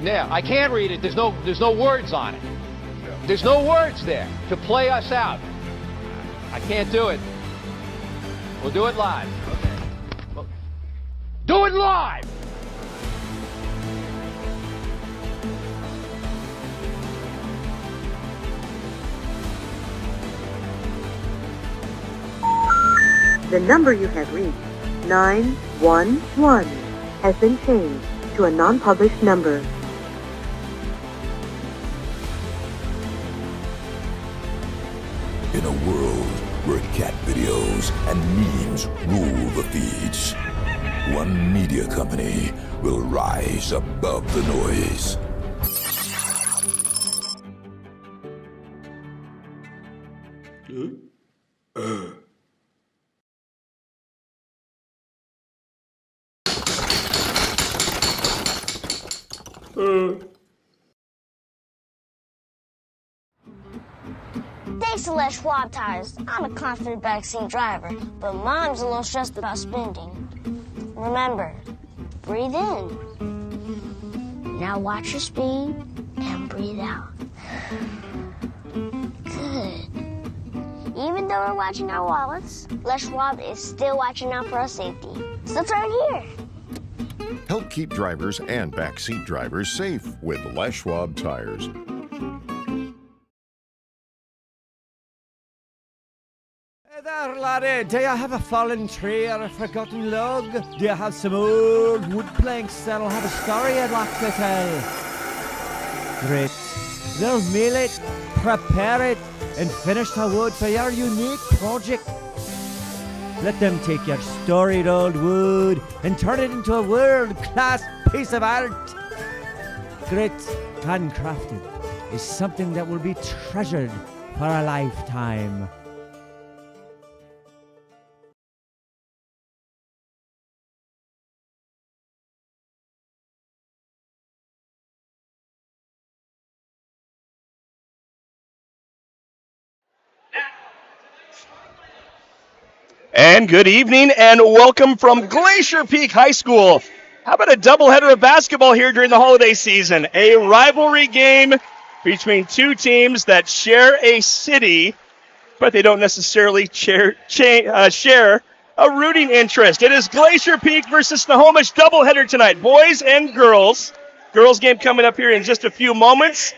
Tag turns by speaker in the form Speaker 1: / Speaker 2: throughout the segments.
Speaker 1: Yeah, I can't read it. There's no words on it. There's no words there to play us out. I can't do it. We'll do it live. Okay. Well, do it live!
Speaker 2: The number you have reached, 911, has been changed to a non-published number.
Speaker 3: In a world where cat videos and memes rule the feeds, one media company will rise above the noise.
Speaker 4: Thanks to Les Schwab tires, I'm a confident backseat driver, but Mom's a little stressed about spending. Remember, breathe in. Now watch your speed and breathe out. Good. Even though we're watching our wallets, Les Schwab is still watching out for our safety. So turn here.
Speaker 5: Help keep drivers and backseat drivers safe with Les Schwab tires.
Speaker 6: Hey there, laddie. Do you have a fallen tree or a forgotten log? Do you have some old wood planks that'll have a story I'd like to tell? Great. They'll mill it, prepare it, and finish the wood for your unique project. Let them take your storied old wood and turn it into a world-class piece of art. Grit, handcrafted, is something that will be treasured for a lifetime.
Speaker 7: And good evening and welcome from Glacier Peak High School. How about a doubleheader of basketball here during the holiday season? A rivalry game between two teams that share a city, but they don't necessarily share a rooting interest. It is Glacier Peak versus Snohomish doubleheader tonight, boys and girls. Girls game coming up here in just a few moments.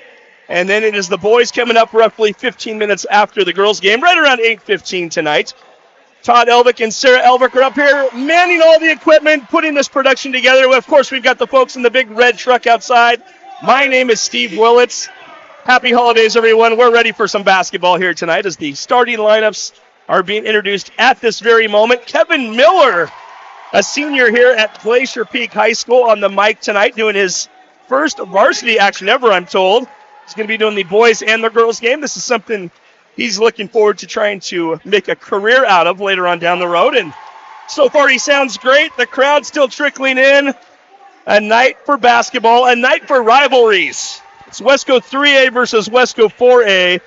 Speaker 7: And then it is the boys coming up roughly 15 minutes after the girls game, right around 8:15 tonight. Todd Elvick and Sarah Elvick are up here manning all the equipment, putting this production together. Of course, we've got the folks in the big red truck outside. My name is Steve Willits. Happy holidays, everyone. We're ready for some basketball here tonight as the starting lineups are being introduced at this very moment. Kevin Miller, a senior here at Glacier Peak High School, on the mic tonight, doing his first varsity action ever, I'm told. He's going to be doing the boys and the girls game. This is something he's looking forward to trying to make a career out of later on down the road. And so far he sounds great. The crowd's still trickling in. A night for basketball, a night for rivalries. It's Wesco 3A versus Wesco 4A.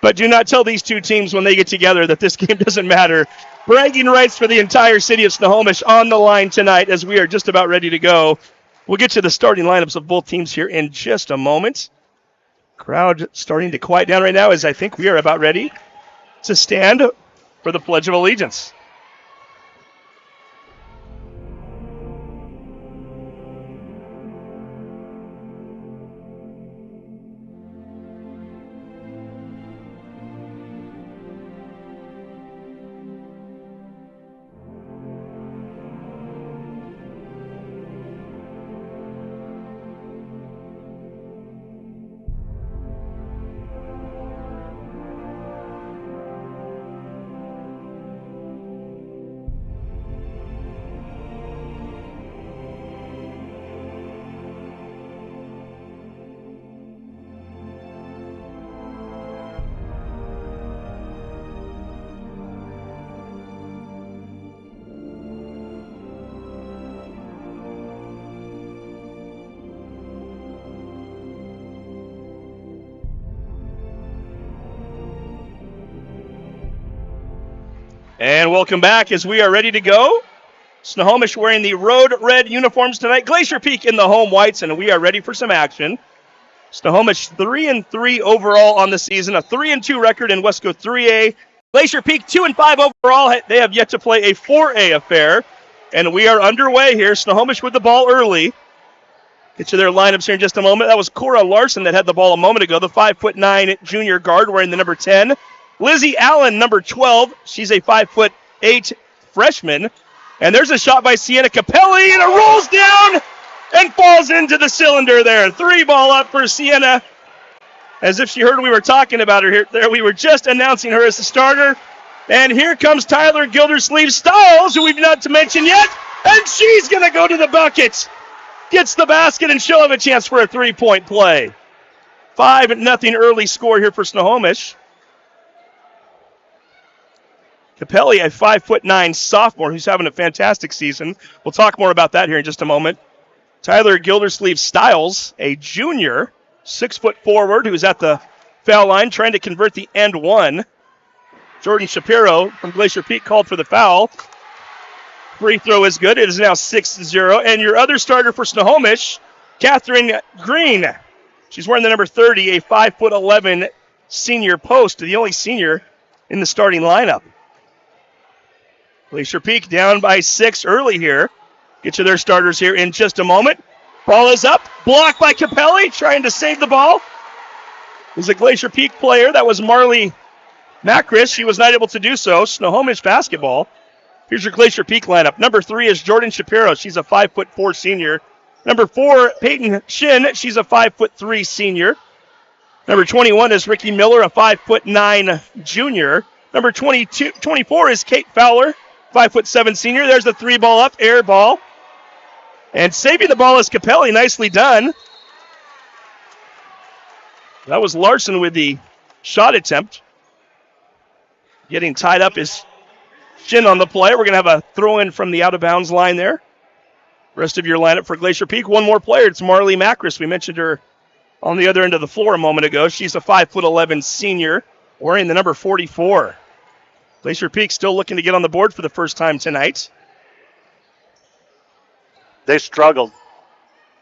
Speaker 7: But do not tell these two teams when they get together that this game doesn't matter. Bragging rights for the entire city of Snohomish on the line tonight as we are just about ready to go. We'll get to the starting lineups of both teams here in just a moment. Crowd starting to quiet down right now as I think we are about ready to stand for the Pledge of Allegiance. And welcome back as we are ready to go. Snohomish wearing the road red uniforms tonight. Glacier Peak in the home whites, and we are ready for some action. Snohomish 3-3 overall on the season, a 3-2 record in Wesco 3A. Glacier Peak 2-5 overall. They have yet to play a 4A affair, and we are underway here. Snohomish with the ball early. Get you their lineups here in just a moment. That was Cora Larson that had the ball a moment ago, the 5'9" junior guard wearing the number 10. Lizzie Allen, number 12. She's a 5'8" freshman. And there's a shot by Sienna Capelli, and it rolls down and falls into the cylinder there. 3-ball up for Sienna. As if she heard we were talking about her here. There, we were just announcing her as the starter. And here comes Tyler Gildersleeve Stiles, who we've not to mention yet. And she's going to go to the bucket. Gets the basket, and she'll have a chance for a 3-point play. 5-0 early score here for Snohomish. Capelli, a 5'9" sophomore who's having a fantastic season. We'll talk more about that here in just a moment. Tyler Gildersleeve Stiles, a junior, 6-foot forward who's at the foul line trying to convert the and one. Jordan Shapiro from Glacier Peak called for the foul. Free throw is good. It is now 6-0. And your other starter for Snohomish, Catherine Green. She's wearing the number 30, a 5'11" senior post, the only senior in the starting lineup. Glacier Peak down by 6 early here. Get you their starters here in just a moment. Ball is up. Blocked by Capelli, trying to save the ball. Is a Glacier Peak player. That was Marley Macris. She was not able to do so. Snohomish basketball. Here's your Glacier Peak lineup. Number 3 is Jordan Shapiro. She's a 5'4" senior. Number 4, Peyton Shin. She's a 5'3" senior. Number 21 is Ricky Miller, a 5'9" junior. Number 24 is Kate Fowler, 5'7" senior. There's the 3-ball up, air ball. And saving the ball is Capelli. Nicely done. That was Larson with the shot attempt. Getting tied up is Shin on the play. We're going to have a throw-in from the out-of-bounds line there. Rest of your lineup for Glacier Peak. One more player. It's Marley Macris. We mentioned her on the other end of the floor a moment ago. She's a 5'11" senior wearing the number 44. Glacier Peak still looking to get on the board for the first time tonight.
Speaker 8: They struggled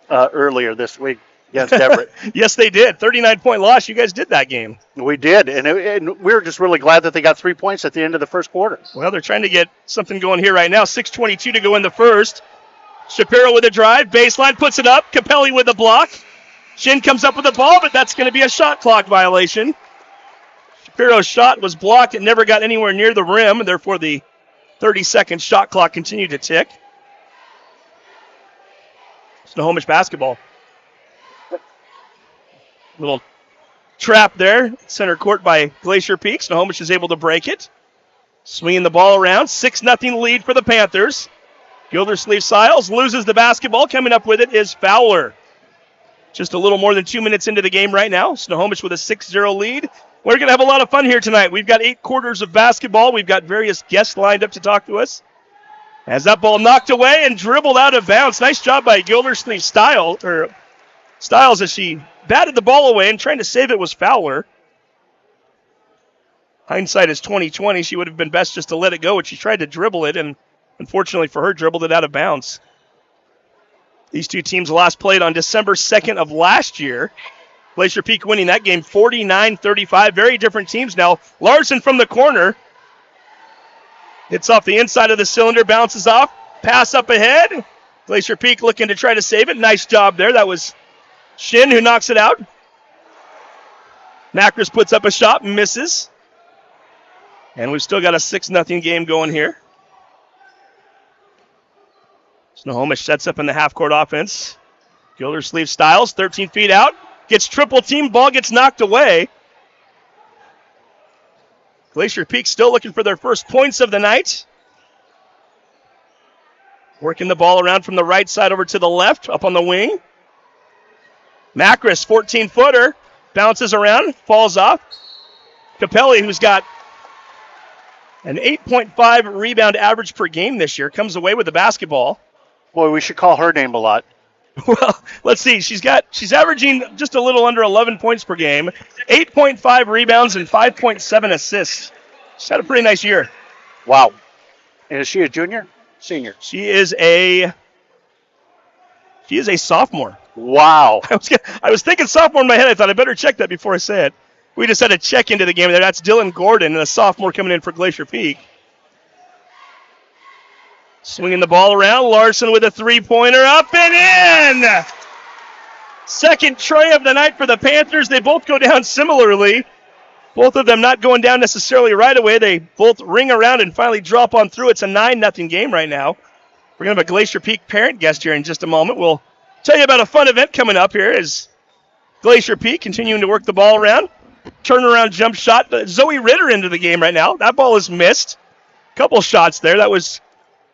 Speaker 8: earlier this week against Everett.
Speaker 7: Yes, they did. 39-point loss. You guys did that game.
Speaker 8: We did, and we were just really glad that they got 3 points at the end of the first quarter.
Speaker 7: Well, they're trying to get something going here right now. 6:22 to go in the first. Shapiro with a drive. Baseline puts it up. Capelli with a block. Shin comes up with the ball, but that's going to be a shot clock violation. Shapiro's shot was blocked. It never got anywhere near the rim, and therefore the 30-second shot clock continued to tick. Snohomish basketball. Little trap there. Center court by Glacier Peak. Snohomish is able to break it. Swinging the ball around. 6-0 lead for the Panthers. Gildersleeve Stiles loses the basketball. Coming up with it is Fowler. Just a little more than 2 minutes into the game right now. Snohomish with a 6-0 lead. We're going to have a lot of fun here tonight. We've got 8 quarters of basketball. We've got various guests lined up to talk to us. As that ball knocked away and dribbled out of bounds. Nice job by Gildersleeve Stiles as she batted the ball away, and trying to save it was Fowler. Hindsight is 20/20. She would have been best just to let it go, but she tried to dribble it, and unfortunately for her, dribbled it out of bounds. These two teams last played on December 2nd of last year. Glacier Peak winning that game 49-35. Very different teams now. Larson from the corner. Hits off the inside of the cylinder, bounces off. Pass up ahead. Glacier Peak looking to try to save it. Nice job there. That was Shin who knocks it out. Macris puts up a shot and misses. And we've still got a 6-0 game going here. Snohomish sets up in the half-court offense. Gildersleeve Stiles, 13 feet out. Gets triple team, ball gets knocked away. Glacier Peak still looking for their first points of the night. Working the ball around from the right side over to the left, up on the wing. Macris, 14-footer, bounces around, falls off. Capelli, who's got an 8.5 rebound average per game this year, comes away with the basketball.
Speaker 8: Boy, we should call her name a lot.
Speaker 7: Well, let's see. She's averaging just a little under 11 points per game, 8.5 rebounds, and 5.7 assists. She's had a pretty nice year.
Speaker 8: Wow. And is she a junior? Senior.
Speaker 7: She is a sophomore.
Speaker 8: Wow.
Speaker 7: I was thinking sophomore in my head. I thought I better check that before I say it. We just had a check into the game there. That's Dylan Gordon, and a sophomore coming in for Glacier Peak. Swinging the ball around. Larson with a three-pointer up and in! Second tray of the night for the Panthers. They both go down similarly. Both of them not going down necessarily right away. They both ring around and finally drop on through. It's a 9-0 game right now. We're going to have a Glacier Peak parent guest here in just a moment. We'll tell you about a fun event coming up here as Glacier Peak continuing to work the ball around. Turnaround jump shot. Zoe Ritter into the game right now. That ball is missed. Couple shots there. That was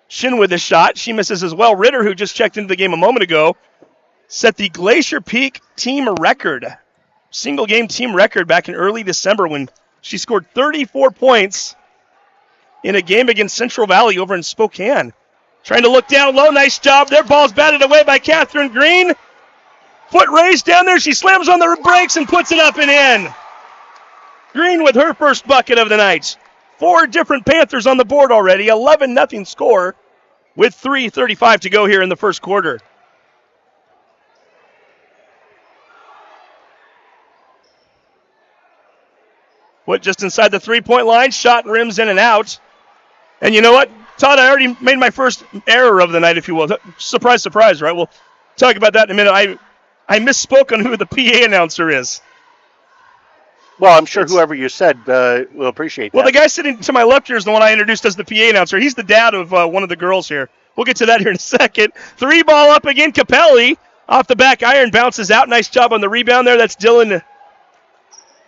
Speaker 7: Shin with the shot. She misses as well. Ritter, who just checked into the game a moment ago, set the Glacier Peak team record. Single game team record back in early December when she scored 34 points in a game against Central Valley over in Spokane. Trying to look down low. Nice job there. Ball's batted away by Catherine Green. Foot raised down there. She slams on the brakes and puts it up and in. Green with her first bucket of the night. 4 different Panthers on the board already. 11-0 score with 3:35 to go here in the first quarter. What, just inside the three-point line. Shot rims in and out. And you know what? Todd, I already made my first error of the night, if you will. Surprise, surprise, right? We'll talk about that in a minute. I misspoke on who the PA announcer is.
Speaker 8: Well, I'm sure whoever you said will appreciate that.
Speaker 7: Well, the guy sitting to my left here is the one I introduced as the PA announcer. He's the dad of one of the girls here. We'll get to that here in a second. 3 ball up again. Capelli off the back iron bounces out. Nice job on the rebound there. That's Dylan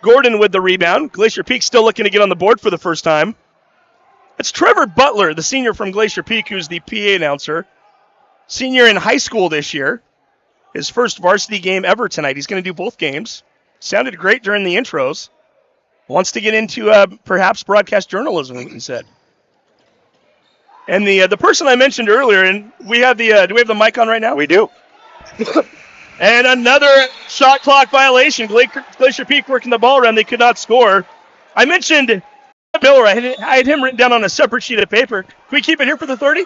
Speaker 7: Gordon with the rebound. Glacier Peak still looking to get on the board for the first time. It's Trevor Butler, the senior from Glacier Peak, who's the PA announcer. Senior in high school this year. His first varsity game ever tonight. He's going to do both games. Sounded great during the intros. Wants to get into perhaps broadcast journalism, he said. And the person I mentioned earlier, and we have do we have the mic on right now?
Speaker 8: We do.
Speaker 7: And another shot clock violation. Glacier Peak working the ball around. They could not score. I mentioned Miller. I had him written down on a separate sheet of paper. Can we keep it here for the 30?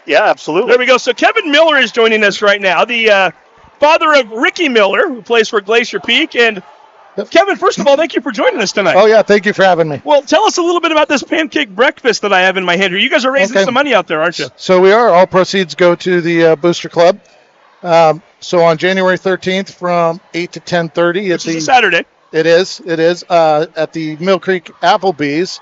Speaker 8: Yeah, absolutely.
Speaker 7: There we go. So Kevin Miller is joining us right now, the father of Ricky Miller, who plays for Glacier Peak. And Kevin, first of all, thank you for joining us tonight.
Speaker 9: Oh, yeah, thank you for having me.
Speaker 7: Well, tell us a little bit about this pancake breakfast that I have in my hand here. You guys are raising some money out there, aren't you?
Speaker 9: So we are. All proceeds go to the Booster Club. So on January 13th from 8 to 10:30.
Speaker 7: It's a Saturday.
Speaker 9: It is. At the Mill Creek Applebee's.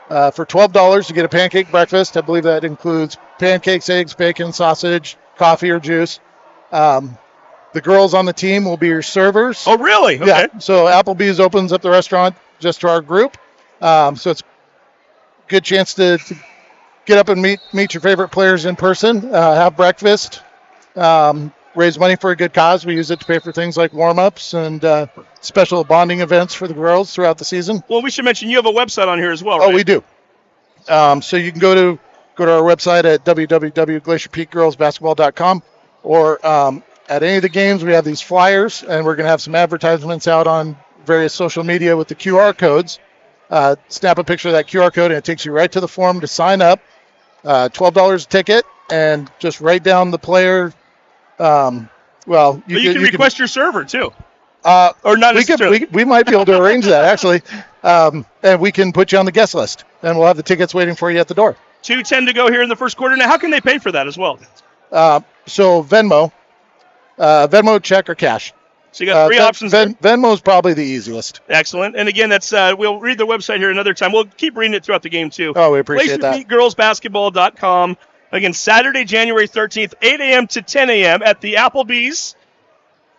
Speaker 9: For $12 to get a pancake breakfast. I believe that includes pancakes, eggs, bacon, sausage, coffee, or juice. The girls on the team will be your servers.
Speaker 7: Oh, really? Okay.
Speaker 9: Yeah. So Applebee's opens up the restaurant just to our group. So it's a good chance to get up and meet your favorite players in person, have breakfast, raise money for a good cause. We use it to pay for things like warm-ups and special bonding events for the girls throughout the season.
Speaker 7: Well, we should mention you have a website on here as well, right?
Speaker 9: Oh, we do. So you can go to our website at www.glacierpeakgirlsbasketball.com, or at any of the games we have these flyers, and we're going to have some advertisements out on various social media with the QR codes. Snap a picture of that QR code, and it takes you right to the form to sign up. $12 a ticket, and just write down the player. You
Speaker 7: can request your server too.
Speaker 9: Or not necessarily. We might be able to arrange that, actually. And we can put you on the guest list, and we'll have the tickets waiting for you at the door.
Speaker 7: 2:10 to go here in the first quarter. Now, how can they pay for that as well?
Speaker 9: So Venmo, check, or cash.
Speaker 7: So you got 3 options.
Speaker 9: Venmo is probably the easiest.
Speaker 7: Excellent. And again, that's we'll read the website here another time. We'll keep reading it throughout the game too.
Speaker 9: Oh, we appreciate that.
Speaker 7: GlacierPeakGirlsBasketball.com. Again, Saturday, January 13th, 8 a.m. to 10 a.m. at the Applebee's,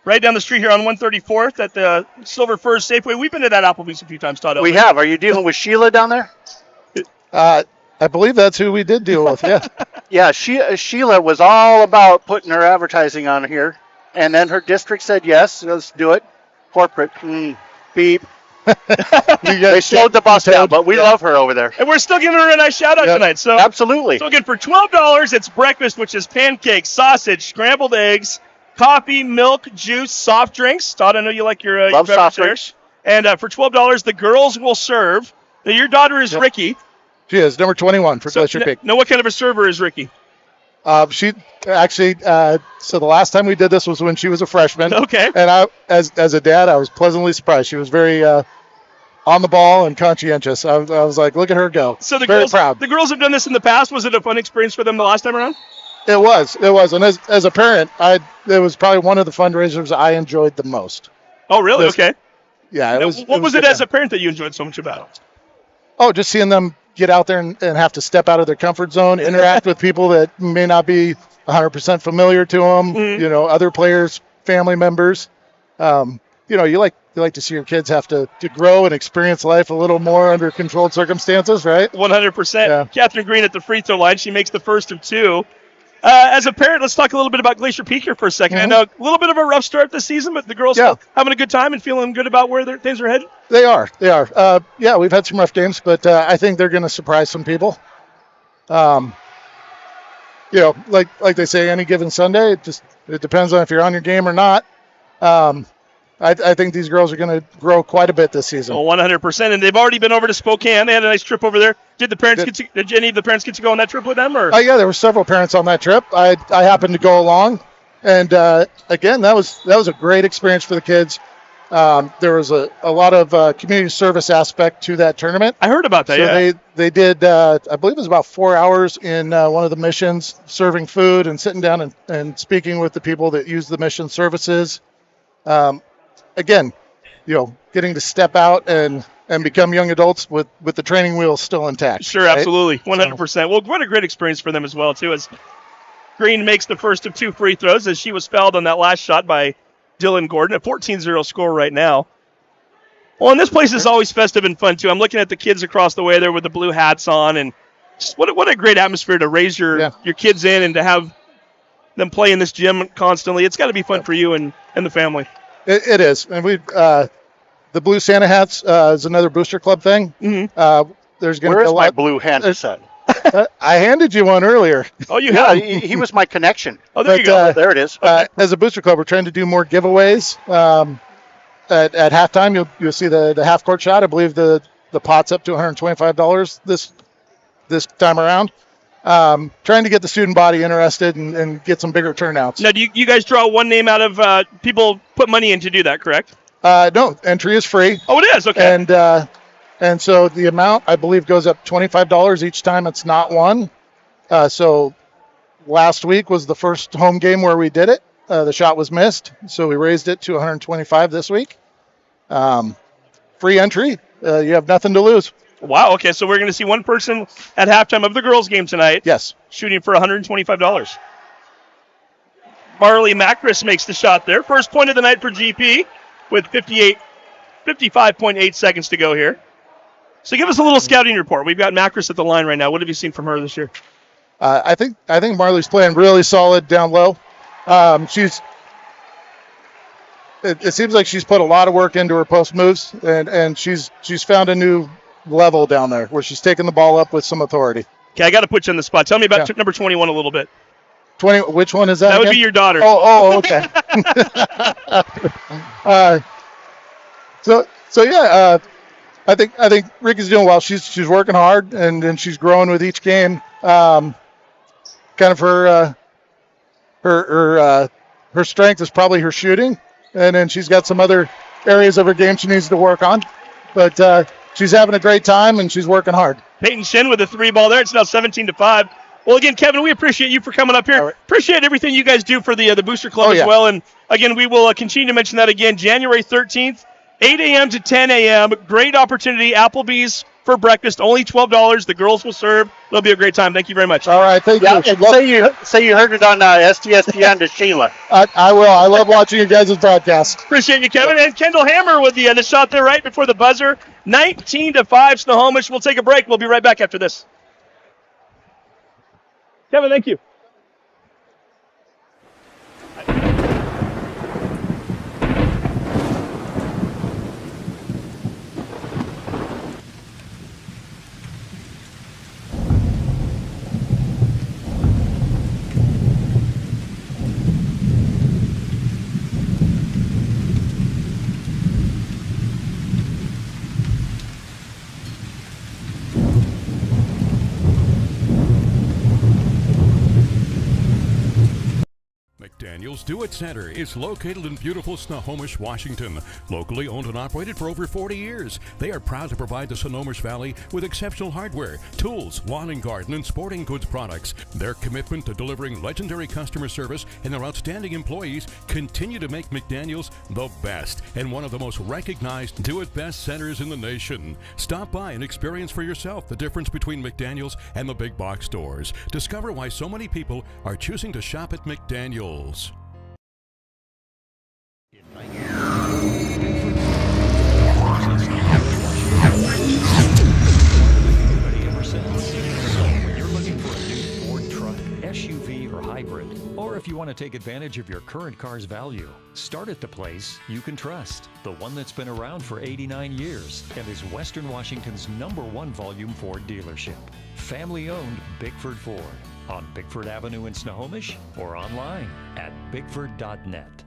Speaker 7: right down the street here on 134th at the Silver Firs Safeway. We've been to that Applebee's a few times, Todd.
Speaker 8: We have. Are you dealing with Sheila down there?
Speaker 9: I believe that's who we did deal with, yeah.
Speaker 8: Yeah, Sheila was all about putting her advertising on here, and then her district said, yes, let's do it. Corporate, beep. They slowed the bus down, but we love her over there.
Speaker 7: And we're still giving her a nice shout-out tonight. So
Speaker 8: absolutely.
Speaker 7: So again, for $12, it's breakfast, which is pancakes, sausage, scrambled eggs, coffee, milk, juice, soft drinks. Todd, I know you like your
Speaker 8: soft drinks.
Speaker 7: And for $12, the girls will serve. Now, your daughter is Ricky.
Speaker 9: She is number 21 for Glacier Peak.
Speaker 7: Now, what kind of a server is Ricky?
Speaker 9: She actually, so the last time we did this was when she was a freshman.
Speaker 7: Okay.
Speaker 9: And I, as a dad, I was pleasantly surprised. She was very on the ball and conscientious. I was like, look at her go.
Speaker 7: So the
Speaker 9: very
Speaker 7: girls,
Speaker 9: proud.
Speaker 7: The girls have done this in the past. Was it a fun experience for them the last time around?
Speaker 9: It was. And as a parent, it was probably one of the fundraisers I enjoyed the most.
Speaker 7: Oh, really? Okay.
Speaker 9: Yeah.
Speaker 7: What was it as a parent that you enjoyed so much about it?
Speaker 9: Oh, just seeing them get out there and have to step out of their comfort zone, interact with people that may not be 100% familiar to them, other players, family members. You like to see your kids have to grow and experience life a little more under controlled circumstances, right?
Speaker 7: 100%.
Speaker 9: Yeah.
Speaker 7: Catherine Green at the free throw line. She makes the first of two. As a parent, let's talk a little bit about Glacier Peak here for a second.
Speaker 9: Mm-hmm.
Speaker 7: I know a little bit of a rough start this season, but the girls still having a good time and feeling good about where things are headed?
Speaker 9: They are. We've had some rough games, but I think they're going to surprise some people. Like they say, any given Sunday, it depends on if you're on your game or not. I think these girls are going to grow quite a bit this season.
Speaker 7: Oh, 100%. And they've already been over to Spokane. They had a nice trip over there. Did any of the parents get to go on that trip with them? Or?
Speaker 9: Yeah, there were several parents on that trip. I happened to go along. And, again, that was a great experience for the kids. There was a lot of community service aspect to that tournament.
Speaker 7: I heard about that,
Speaker 9: So they did, I believe it was about 4 hours in one of the missions, serving food and sitting down and speaking with the people that use the mission services. Again, getting to step out and become young adults with the training wheels still intact.
Speaker 7: Sure,
Speaker 9: right?
Speaker 7: absolutely, 100%. Well, what a great experience for them as well, too, as Green makes the first of two free throws as she was fouled on that last shot by Dylan Gordon. A 14-0 score right now. Well, and this place is always festive and fun, too. I'm looking at the kids across the way there with the blue hats on, and just what a great atmosphere to raise your kids in and to have them play in this gym constantly. It's got to be fun for you and the family.
Speaker 9: It is. And the blue Santa hats is another Booster Club thing.
Speaker 7: Mm-hmm.
Speaker 9: There's going to be a lot.
Speaker 8: My blue hand set?
Speaker 9: I handed you one earlier.
Speaker 7: Oh, you
Speaker 8: yeah,
Speaker 7: have?
Speaker 8: he was my connection.
Speaker 7: Oh, there you go.
Speaker 8: There it is. Okay.
Speaker 9: As a Booster Club, we're trying to do more giveaways. At halftime, you'll see the half court shot. I believe the pot's up to $125 this time around. Trying to get the student body interested and get some bigger turnouts.
Speaker 7: Now, do you guys draw one name out of people put money in to do that, correct?
Speaker 9: No, entry is free.
Speaker 7: Oh, it is? Okay.
Speaker 9: And so the amount, I believe, goes up $25 each time it's not won. So last week was the first home game where we did it. The shot was missed, so we raised it to $125 this week. Free entry. You have nothing to lose.
Speaker 7: Wow, okay, so we're going to see one person at halftime of the girls' game tonight.
Speaker 9: Yes.
Speaker 7: Shooting for $125. Marley Macris makes the shot there. First point of the night for GP with 55.8 seconds to go here. So give us a little scouting report. We've got Macris at the line right now. What have you seen from her this year?
Speaker 9: I think Marley's playing really solid down low. It seems like she's put a lot of work into her post moves, and she's found a new level down there where she's taking the ball up with some authority.
Speaker 7: Okay, I got to put you on the spot. Tell me about number 21 a little bit.
Speaker 9: 20. Which one is that?
Speaker 7: That would
Speaker 9: again?
Speaker 7: be your daughter.
Speaker 9: Oh, okay. So yeah, I think Ricky's doing well. She's working hard and she's growing with each game. Kind of her strength is probably her shooting, and then she's got some other areas of her game she needs to work on. But she's having a great time and she's working hard.
Speaker 7: Peyton Shin with a 3 ball there. It's now 17-5. Well, again, Kevin, we appreciate you for coming up here. Right. Appreciate everything you guys do for the Booster Club as well. And again, we will continue to mention that again, January 13th, 8 a.m. to 10 a.m. Great opportunity. Applebee's for breakfast, only $12. The girls will serve. It'll be a great time. Thank you very much.
Speaker 9: All right, thank you.
Speaker 8: And say you heard it on STSPN to Sheila.
Speaker 9: I will. I love watching you guys' broadcast.
Speaker 7: Appreciate you, Kevin. And Kendall Hammer with the shot there right before the buzzer. 19-5 Snohomish. We'll take a break. We'll be right back after this. Kevin, thank you.
Speaker 10: McDaniel's Do It Center is located in beautiful Snohomish, Washington. Locally owned and operated for over 40 years, they are proud to provide the Snohomish Valley with exceptional hardware, tools, lawn and garden, and sporting goods products. Their commitment to delivering legendary customer service and their outstanding employees continue to make McDaniel's the best and one of the most recognized Do It Best centers in the nation. Stop by and experience for yourself the difference between McDaniel's and the big box stores. Discover why so many people are choosing to shop at McDaniel's.
Speaker 11: Ever since. So when you're looking for a new Ford truck, SUV, or hybrid, or if you want to take advantage of your current car's value, start at the place you can trust. The one that's been around for 89 years and is Western Washington's #1 volume Ford dealership. Family-owned Bickford Ford on Bickford Avenue in Snohomish or online at bickford.net.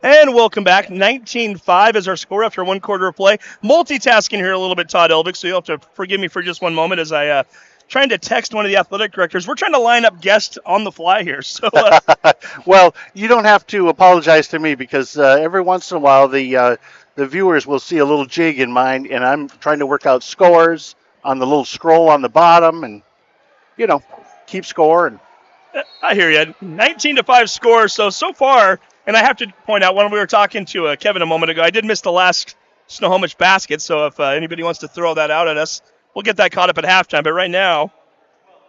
Speaker 7: And welcome back. 19-5 is our score after one quarter of play. Multitasking here a little bit, Todd Elvick, so you'll have to forgive me for just one moment as I trying to text one of the athletic directors. We're trying to line up guests on the fly here. So,
Speaker 8: well, you don't have to apologize to me because every once in a while the viewers will see a little jig in mine, and I'm trying to work out scores on the little scroll on the bottom and, keep score. And
Speaker 7: I hear you. 19-5 score. So far, and I have to point out, when we were talking to Kevin a moment ago, I did miss the last Snohomish basket, so if anybody wants to throw that out at us, we'll get that caught up at halftime. But right now,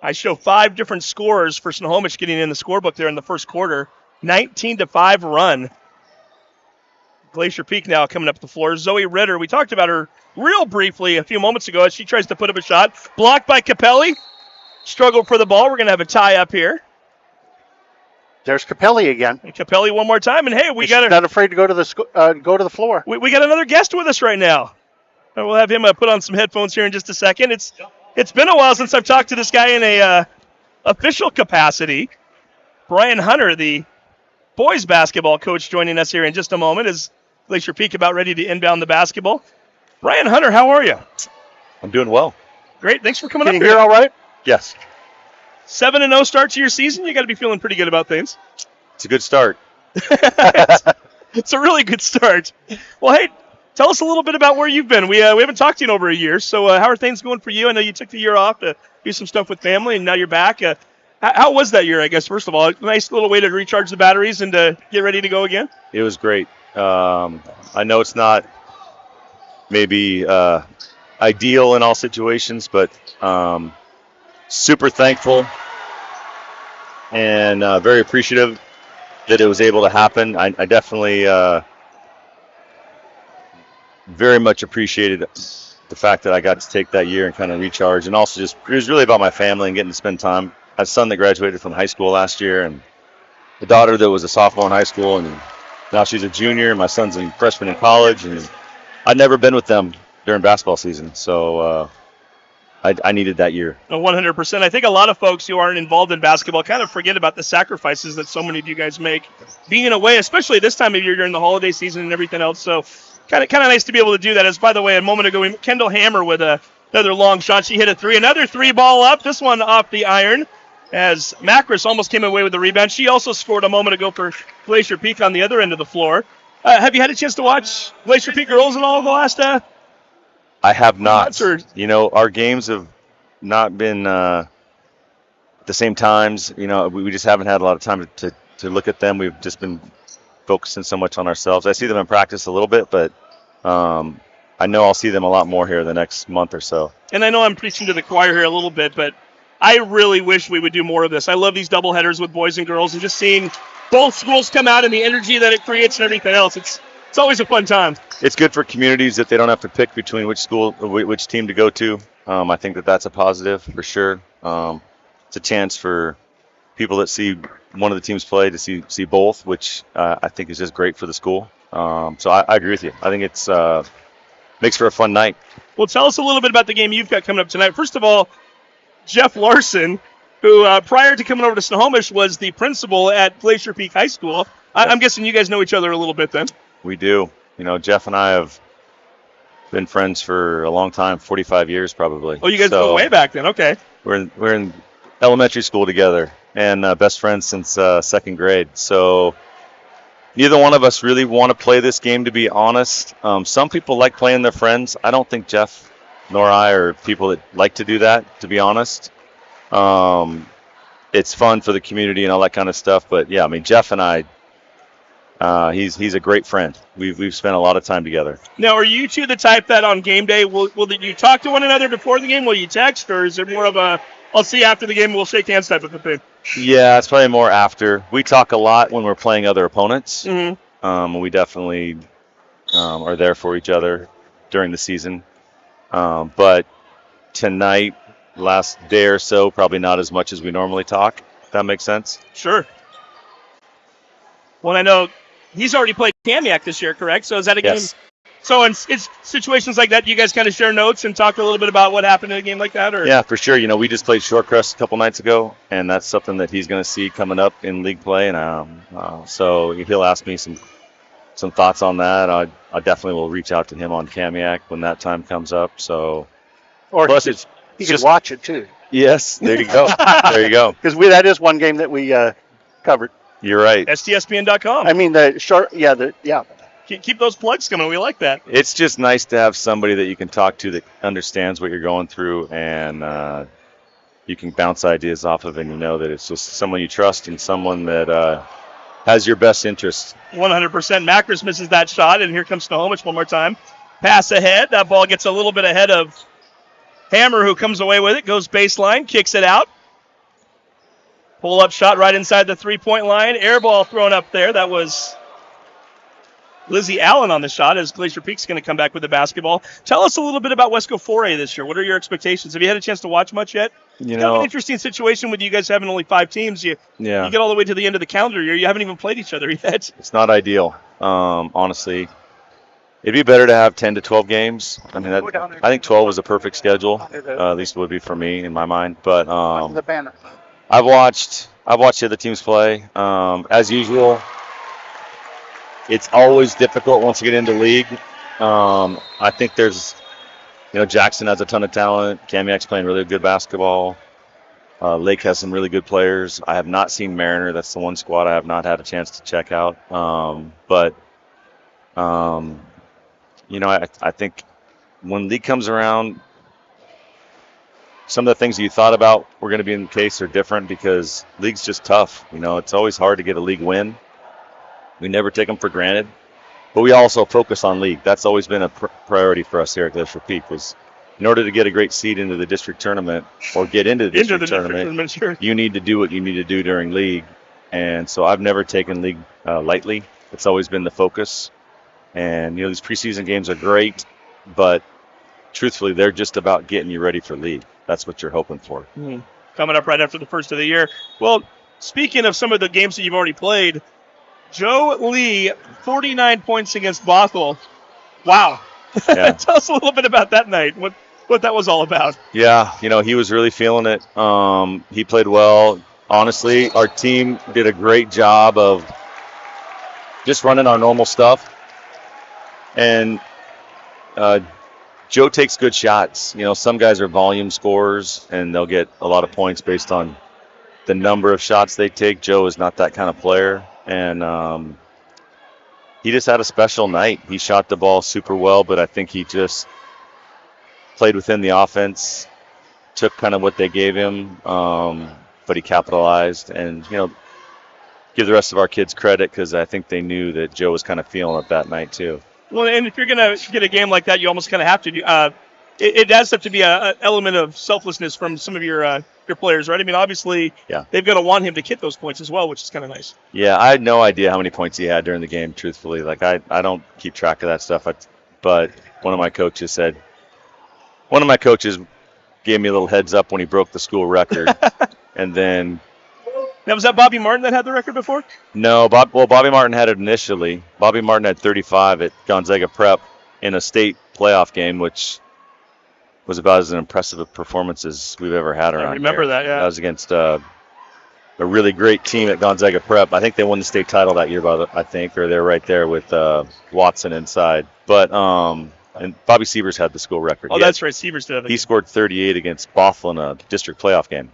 Speaker 7: I show 5 different scores for Snohomish getting in the scorebook there in the first quarter. 19-5 run. Glacier Peak now coming up the floor. Zoe Ritter, we talked about her real briefly a few moments ago as she tries to put up a shot. Blocked by Capelli. Struggled for the ball. We're going to have a tie up here.
Speaker 8: There's Capelli again.
Speaker 7: And Capelli one more time. And hey, we got
Speaker 8: not afraid to go to the floor.
Speaker 7: We got another guest with us right now. And we'll have him put on some headphones here in just a second. It's been a while since I've talked to this guy in a official capacity. Brian Hunter, the boys basketball coach, joining us here in just a moment as Glacier Peak about ready to inbound the basketball. Brian Hunter, how are you?
Speaker 12: I'm doing well.
Speaker 7: Great. Thanks for coming up
Speaker 8: here.
Speaker 7: Can
Speaker 8: you hear all right?
Speaker 12: Yes.
Speaker 7: 7-0 start to your season. You got to be feeling pretty good about things.
Speaker 12: It's a good start.
Speaker 7: It's a really good start. Well, hey, tell us a little bit about where you've been. We haven't talked to you in over a year, so how are things going for you? I know you took the year off to do some stuff with family, and now you're back. How was that year, I guess, first of all? A nice little way to recharge the batteries and to get ready to go again?
Speaker 12: It was great. I know it's not maybe ideal in all situations, but super thankful and very appreciative that it was able to happen. I definitely very much appreciated the fact that I got to take that year and kind of recharge, and also just it was really about my family and getting to spend time. I had a son that graduated from high school last year, and a daughter that was a sophomore in high school, and now she's a junior, and my son's a freshman in college, and I'd never been with them during basketball season, so I needed that year.
Speaker 7: 100%. I think a lot of folks who aren't involved in basketball kind of forget about the sacrifices that so many of you guys make being away, especially this time of year during the holiday season and everything else. So kind of nice to be able to do that. As by the way, a moment ago, Kendall Hammer with another long shot. She hit a three. Another three ball up. This one off the iron as Macris almost came away with the rebound. She also scored a moment ago for Glacier Peak on the other end of the floor. Have you had a chance to watch Glacier Peak girls in all of the last
Speaker 12: I have not.
Speaker 7: months? Or?
Speaker 12: Our games have not been at the same times. We just haven't had a lot of time to look at them. We've just been focusing so much on ourselves. I see them in practice a little bit, but I know I'll see them a lot more here the next month or so.
Speaker 7: And I know I'm preaching to the choir here a little bit, but I really wish we would do more of this. I love these doubleheaders with boys and girls, and just seeing both schools come out and the energy that it creates and everything else. It's always a fun time.
Speaker 12: It's good for communities that they don't have to pick between which team to go to. I think that's a positive for sure. It's a chance for people that see one of the teams play to see both, which I think is just great for the school. So I agree with you. I think it's makes for a fun night.
Speaker 7: Well, tell us a little bit about the game you've got coming up tonight. First of all, Jeff Larson, who prior to coming over to Snohomish was the principal at Glacier Peak High School. I'm guessing you guys know each other a little bit then.
Speaker 12: We do. Jeff and I have been friends for a long time, 45 years probably.
Speaker 7: Oh, you guys go way back then. Okay.
Speaker 12: We're in elementary school together and best friends since second grade. So neither one of us really want to play this game, to be honest. Some people like playing their friends. I don't think Jeff nor I are people that like to do that, to be honest. It's fun for the community and all that kind of stuff. But yeah, I mean, Jeff and I, he's a great friend. We've spent a lot of time together.
Speaker 7: Now, are you two the type that on game day, will you talk to one another before the game? Will you text, or is it more of a, I'll see you after the game and we'll shake hands type of a thing?
Speaker 12: Yeah, it's probably more after. We talk a lot when we're playing other opponents.
Speaker 7: Mm-hmm.
Speaker 12: We definitely are there for each other during the season. But tonight, last day or so, probably not as much as we normally talk, if that makes sense.
Speaker 7: Sure. Well, I know he's already played Kamiak this year, correct? So is that a game?
Speaker 12: Yes.
Speaker 7: So in situations like that, you guys kind of share notes and talk a little bit about what happened in a game like that? Or?
Speaker 12: Yeah, for sure. You know, we just played Shorecrest a couple nights ago, and that's something that he's going to see coming up in league play. And so he'll ask me some thoughts on that. I definitely will reach out to him on Kamiak when that time comes up. So,
Speaker 8: Or
Speaker 12: plus
Speaker 8: he can watch it too.
Speaker 12: Yes, there you go. There you go.
Speaker 8: Because that is one game that we covered.
Speaker 12: You're right.
Speaker 8: I
Speaker 7: STSPN.com.
Speaker 8: mean, yeah.
Speaker 7: Keep those plugs coming. We like that.
Speaker 12: It's just nice to have somebody that you can talk to that understands what you're going through, and you can bounce ideas off of, and you know that it's just someone you trust and someone that has your best interest.
Speaker 7: 100%. Macris misses that shot, and here comes Snohomish one more time. Pass ahead. That ball gets a little bit ahead of Hammer, who comes away with it, goes baseline, kicks it out. Pull-up shot right inside the three-point line. Air ball thrown up there. That was Lizzie Allen on the shot, as Glacier Peak's going to come back with the basketball. Tell us a little bit about Wesco 4A this year. What are your expectations? Have you had a chance to watch much yet?
Speaker 12: You
Speaker 7: It's
Speaker 12: know,
Speaker 7: an interesting situation with you guys having only 5 teams. You get all the way to the end of the calendar year. You haven't even played each other yet.
Speaker 12: It's not ideal, honestly. It'd be better to have 10 to 12 games. I mean, I think 12 was a perfect schedule. At least it would be for me in my mind. But
Speaker 8: The banner.
Speaker 12: I've watched the other teams play. As usual, it's always difficult once you get into league. I think Jackson has a ton of talent. Kamiak's playing really good basketball. Lake has some really good players. I have not seen Mariner. That's the one squad I have not had a chance to check out. I think when league comes around, some of the things you thought about were going to be in the case are different because league's just tough. You know, it's always hard to get a league win. We never take them for granted, but we also focus on league. That's always been a priority for us here at Glacier Peak. Was in order to get a great seed into the district tournament or get into the district tournament,
Speaker 7: sure.
Speaker 12: You need to do what you need to do during league. And so I've never taken league lightly. It's always been the focus. And these preseason games are great, but truthfully, they're just about getting you ready for league. That's what you're hoping for.
Speaker 7: Mm-hmm. Coming up right after the first of the year. Well, speaking of some of the games that you've already played, Joe Lee, 49 points against Bothell. Wow.
Speaker 12: Yeah.
Speaker 7: Tell us a little bit about that night, what that was all about.
Speaker 12: Yeah, he was really feeling it. He played well. Honestly, our team did a great job of just running our normal stuff. And Joe takes good shots. Some guys are volume scorers, and they'll get a lot of points based on the number of shots they take. Joe is not that kind of player. And he just had a special night. He shot the ball super well, but I think he just played within the offense, took kind of what they gave him, but he capitalized. And, give the rest of our kids credit because I think they knew that Joe was kind of feeling it that night too.
Speaker 7: Well, and if you're going to get a game like that, you almost kind of have to. It does have to be an element of selflessness from some of your players, right? I mean, obviously, they've got to want him to get those points as well, which is kind of nice.
Speaker 12: Yeah, I had no idea how many points he had during the game, truthfully. Like, I don't keep track of that stuff. But one of my coaches gave me a little heads up when he broke the school record. And then...
Speaker 7: Now, was that Bobby Martin that had the record before?
Speaker 12: No, Bobby Martin had it initially. Bobby Martin had 35 at Gonzaga Prep in a state playoff game, which was about as impressive a performance as we've ever had around here.
Speaker 7: I remember that, yeah.
Speaker 12: That was against a really great team at Gonzaga Prep. I think they won the state title that year, or they're right there with Watson inside. But And Bobby Sievers had the school record.
Speaker 7: Oh, that's right. Sievers did it.
Speaker 12: He scored 38 against Bothell in a district playoff game.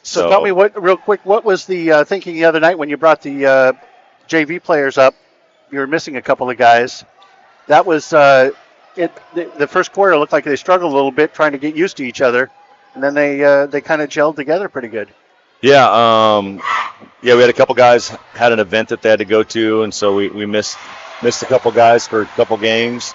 Speaker 8: So tell me, real quick, what was the thinking the other night when you brought the JV players up? You were missing a couple of guys. That was the first quarter looked like they struggled a little bit trying to get used to each other, and then they kind of gelled together pretty good.
Speaker 12: Yeah, we had a couple guys had an event that they had to go to, and so we missed a couple guys for a couple games,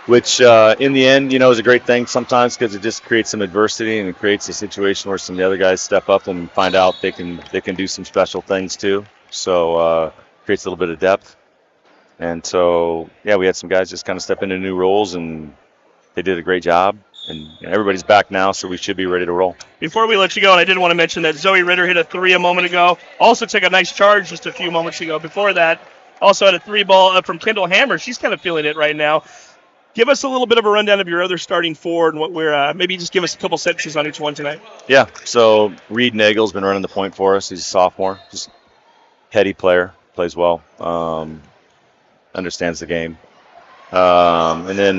Speaker 12: which in the end, is a great thing sometimes because it just creates some adversity and it creates a situation where some of the other guys step up and find out they can do some special things too. So creates a little bit of depth. And so, we had some guys just kind of step into new roles, and they did a great job. And everybody's back now, so we should be ready to roll.
Speaker 7: Before we let you go, and I did want to mention that Zoe Ritter hit a 3 a moment ago. Also took a nice charge just a few moments ago. Before that, also had a 3 ball from Kendall Hammer. She's kind of feeling it right now. Give us a little bit of a rundown of your other starting forward and what we're maybe just give us a couple sentences on each one tonight.
Speaker 12: Yeah, so Reed Nagel's been running the point for us. He's a sophomore, just heady player, plays well, understands the game. And then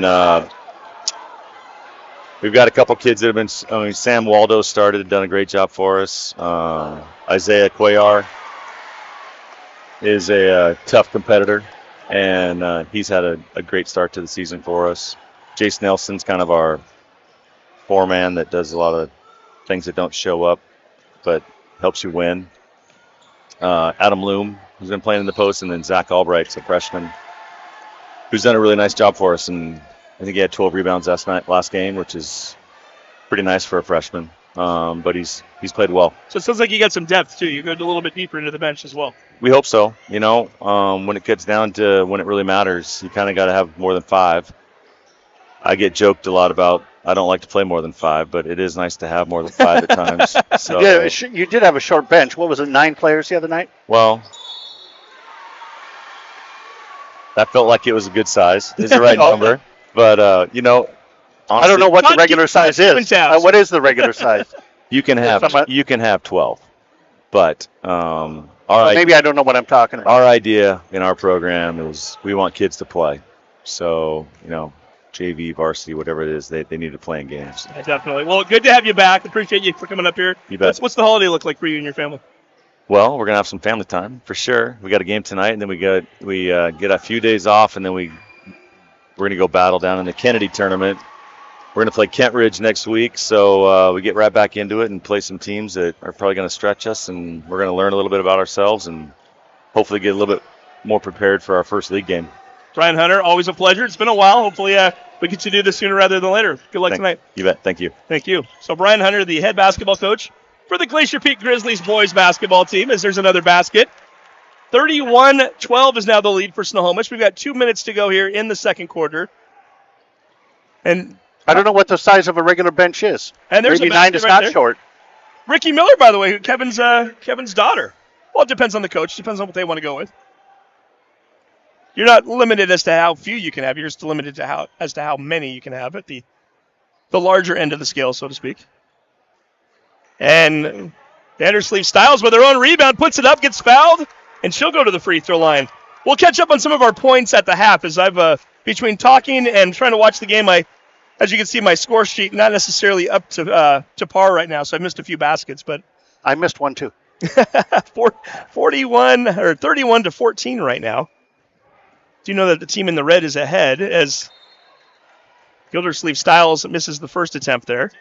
Speaker 12: we've got a couple kids that have been, Sam Waldo started, done a great job for us. Isaiah Cuellar is a tough competitor, and he's had a great start to the season for us. Jace Nelson's kind of our foreman that does a lot of things that don't show up, but helps you win. Adam Loom, who's been playing in the post, and then Zach Albright's a freshman who's done a really nice job for us, and I think he had 12 rebounds last game, which is pretty nice for a freshman. But he's played well.
Speaker 7: So it sounds like you got some depth too. You go a little bit deeper into the bench as well.
Speaker 12: We hope so. When it gets down to when it really matters, you kind of got to have more than 5. I get joked a lot about I don't like to play more than 5, but it is nice to have more than 5 at times. So
Speaker 8: you did have a short bench. What was it, 9 players the other night?
Speaker 12: Well, that felt like it was a good size. It's the right number. But, honestly,
Speaker 8: I don't know what the regular size is. What is the regular size?
Speaker 12: You can have 12. But
Speaker 8: maybe I don't know what I'm talking about.
Speaker 12: Our idea in our program is we want kids to play. So, JV, varsity, whatever it is, they need to play in games.
Speaker 7: Yeah, definitely. Well, good to have you back. Appreciate you for coming up here.
Speaker 12: You bet.
Speaker 7: What's the holiday look like for you and your family?
Speaker 12: Well, we're going to have some family time for sure. We got a game tonight, and then we get a few days off, and then we're going to go battle down in the Kennedy tournament. We're going to play Kent Ridge next week, so we get right back into it and play some teams that are probably going to stretch us, and we're going to learn a little bit about ourselves and hopefully get a little bit more prepared for our first league game.
Speaker 7: Brian Hunter, always a pleasure. It's been a while. Hopefully we get to do this sooner rather than later. Good luck tonight.
Speaker 12: You bet. Thank you.
Speaker 7: Thank you. So Brian Hunter, the head basketball coach for the Glacier Peak Grizzlies boys basketball team, as there's another basket. 31-12 is now the lead for Snohomish. We've got 2 minutes to go here in the second quarter. And
Speaker 8: I don't know what the size of a regular bench is.
Speaker 7: And there's
Speaker 8: maybe
Speaker 7: a
Speaker 8: 9 is
Speaker 7: right
Speaker 8: not
Speaker 7: there.
Speaker 8: short.
Speaker 7: Ricky Miller, by the way, Kevin's daughter. Well, it depends on the coach. Depends on what they want to go with. You're not limited as to how few you can have. You're just limited to how many you can have at the larger end of the scale, so to speak. And Vandersleeve Styles with her own rebound, puts it up, gets fouled, and she'll go to the free throw line. We'll catch up on some of our points at the half as I've between talking and trying to watch the game. As you can see, my score sheet not necessarily up to par right now, so I missed a few baskets, but
Speaker 8: I missed one too.
Speaker 7: 31-14 right now. Do you know that the team in the red is ahead as Gildersleeve Styles misses the first attempt there?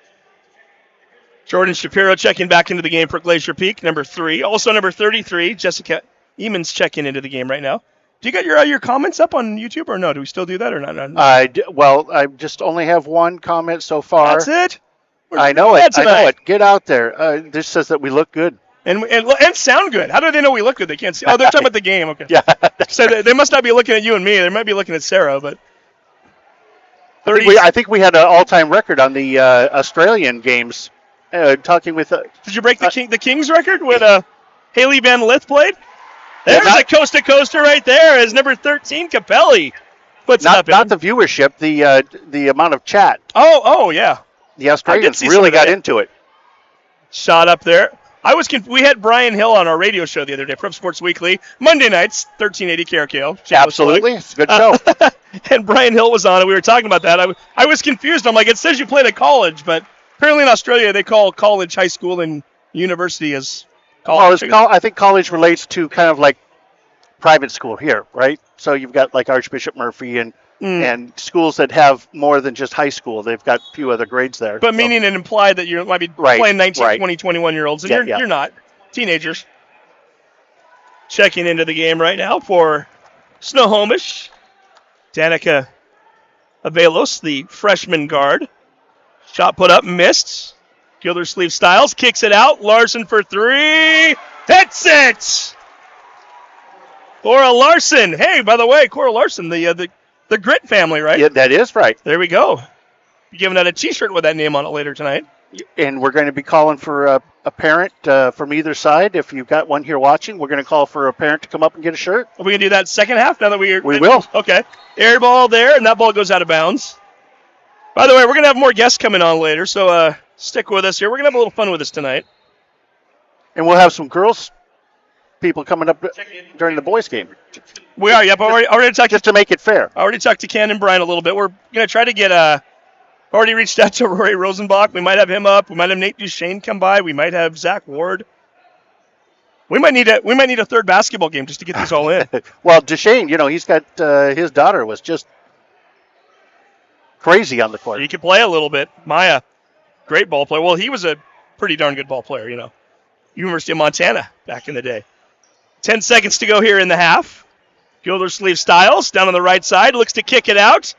Speaker 7: Jordan Shapiro checking back into the game for Glacier Peak, number 3. Also number 33, Jessica Eamons checking into the game right now. Do you got your comments up on YouTube or no? Do we still do that or not?
Speaker 8: I just only have one comment so far.
Speaker 7: That's it?
Speaker 8: I know it. Get out there. This says that we look good.
Speaker 7: And sound good. How do they know we look good? They can't see. Oh, they're talking about the game. Okay.
Speaker 8: Yeah.
Speaker 7: So they must not be looking at you and me. They might be looking at Sarah, but
Speaker 8: 30. I think we had an all-time record on the Australian games. Talking with.
Speaker 7: Did you break the Kings record when Haley Van Lith played? There's a coast-to-coaster right there as number 13, Capelli puts it up.
Speaker 8: Not the viewership, the amount of chat.
Speaker 7: Oh yeah.
Speaker 8: The Australians really got into it.
Speaker 7: Shot up there. We had Brian Hill on our radio show the other day, Prep Sports Weekly, Monday nights, 1380 KRKO.
Speaker 8: Absolutely. It's a good show.
Speaker 7: and Brian Hill was on it. We were talking about that. I was confused. I'm like, it says you played at college, but apparently in Australia they call college high school and university as college.
Speaker 8: I think college relates to kind of like private school here, right? So you've got like Archbishop Murphy and schools that have more than just high school. They've got a few other grades there.
Speaker 7: But meaning it implied that you might be playing 19, 20, 21-year-olds, and you're not. Teenagers. Checking into the game right now for Snohomish. Danica Avelos, the freshman guard. Shot put up, missed. Gildersleeve Styles kicks it out. Larson for three. Hits it! Cora Larson. Hey, by the way, Cora Larson, the Grit family, right?
Speaker 8: Yeah, that is right.
Speaker 7: There we go. You're giving out a T-shirt with that name on it later tonight.
Speaker 8: And we're going to be calling for a parent from either side. If you've got one here watching, we're going to call for a parent to come up and get a shirt.
Speaker 7: Are we going to do that second half now that we
Speaker 8: will.
Speaker 7: Okay. Air ball there, and that ball goes out of bounds. By the way, we're going to have more guests coming on later, so stick with us here. We're going to have a little fun with us tonight.
Speaker 8: And we'll have some girls people coming up during the boys' game.
Speaker 7: We are, yep. Already talked
Speaker 8: just to make it fair.
Speaker 7: I already talked to Ken and Brian a little bit. We're going to try to get already reached out to Rory Rosenbach. We might have him up. We might have Nate Duchesne come by. We might have Zach Ward. We might need a third basketball game just to get these all in.
Speaker 8: Well, Duchesne, he's got his daughter was just crazy on the court.
Speaker 7: He could play a little bit. Maya, great ball player. Well, he was a pretty darn good ball player, University of Montana back in the day. 10 seconds to go here in the half. Gildersleeve Styles down on the right side. Looks to kick it out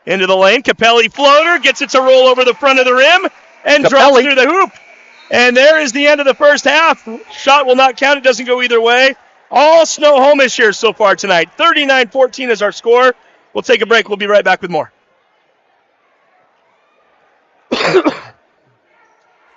Speaker 7: into the lane. Capelli floater. Gets it to roll over the front of the rim. And drops through the hoop. And there is the end of the first half. Shot will not count. It doesn't go either way. All Snohomish here so far tonight. 39-14 is our score. We'll take a break. We'll be right back with more.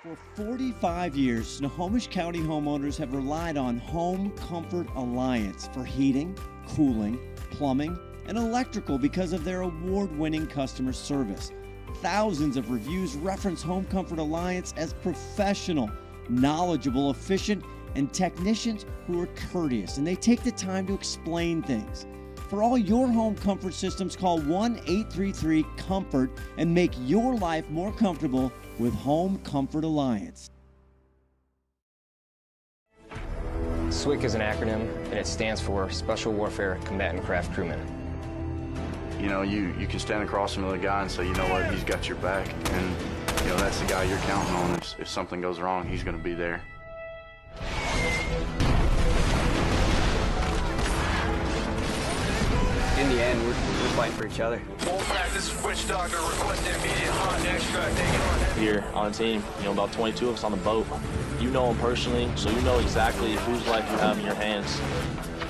Speaker 6: For 45 years, Snohomish County homeowners have relied on Home Comfort Alliance for heating, cooling, plumbing, and electrical because of their award-winning customer service. Thousands of reviews reference Home Comfort Alliance as professional, knowledgeable, efficient, and technicians who are courteous, and they take the time to explain things. For all your home comfort systems, call 1-833-COMFORT and make your life more comfortable with Home Comfort Alliance.
Speaker 13: SWCC is an acronym, and it stands for Special Warfare Combatant Craft Crewman.
Speaker 14: You can stand across from the guy and say, you know what, he's got your back, and that's the guy you're counting on. If something goes wrong, he's going to be there.
Speaker 15: In the end, we're fighting for each other.
Speaker 16: This is Witch Doctor requesting immediate hot extract.
Speaker 17: Here on the team, about 22 of us on the boat. You know them personally, so you know exactly whose life you have in your hands.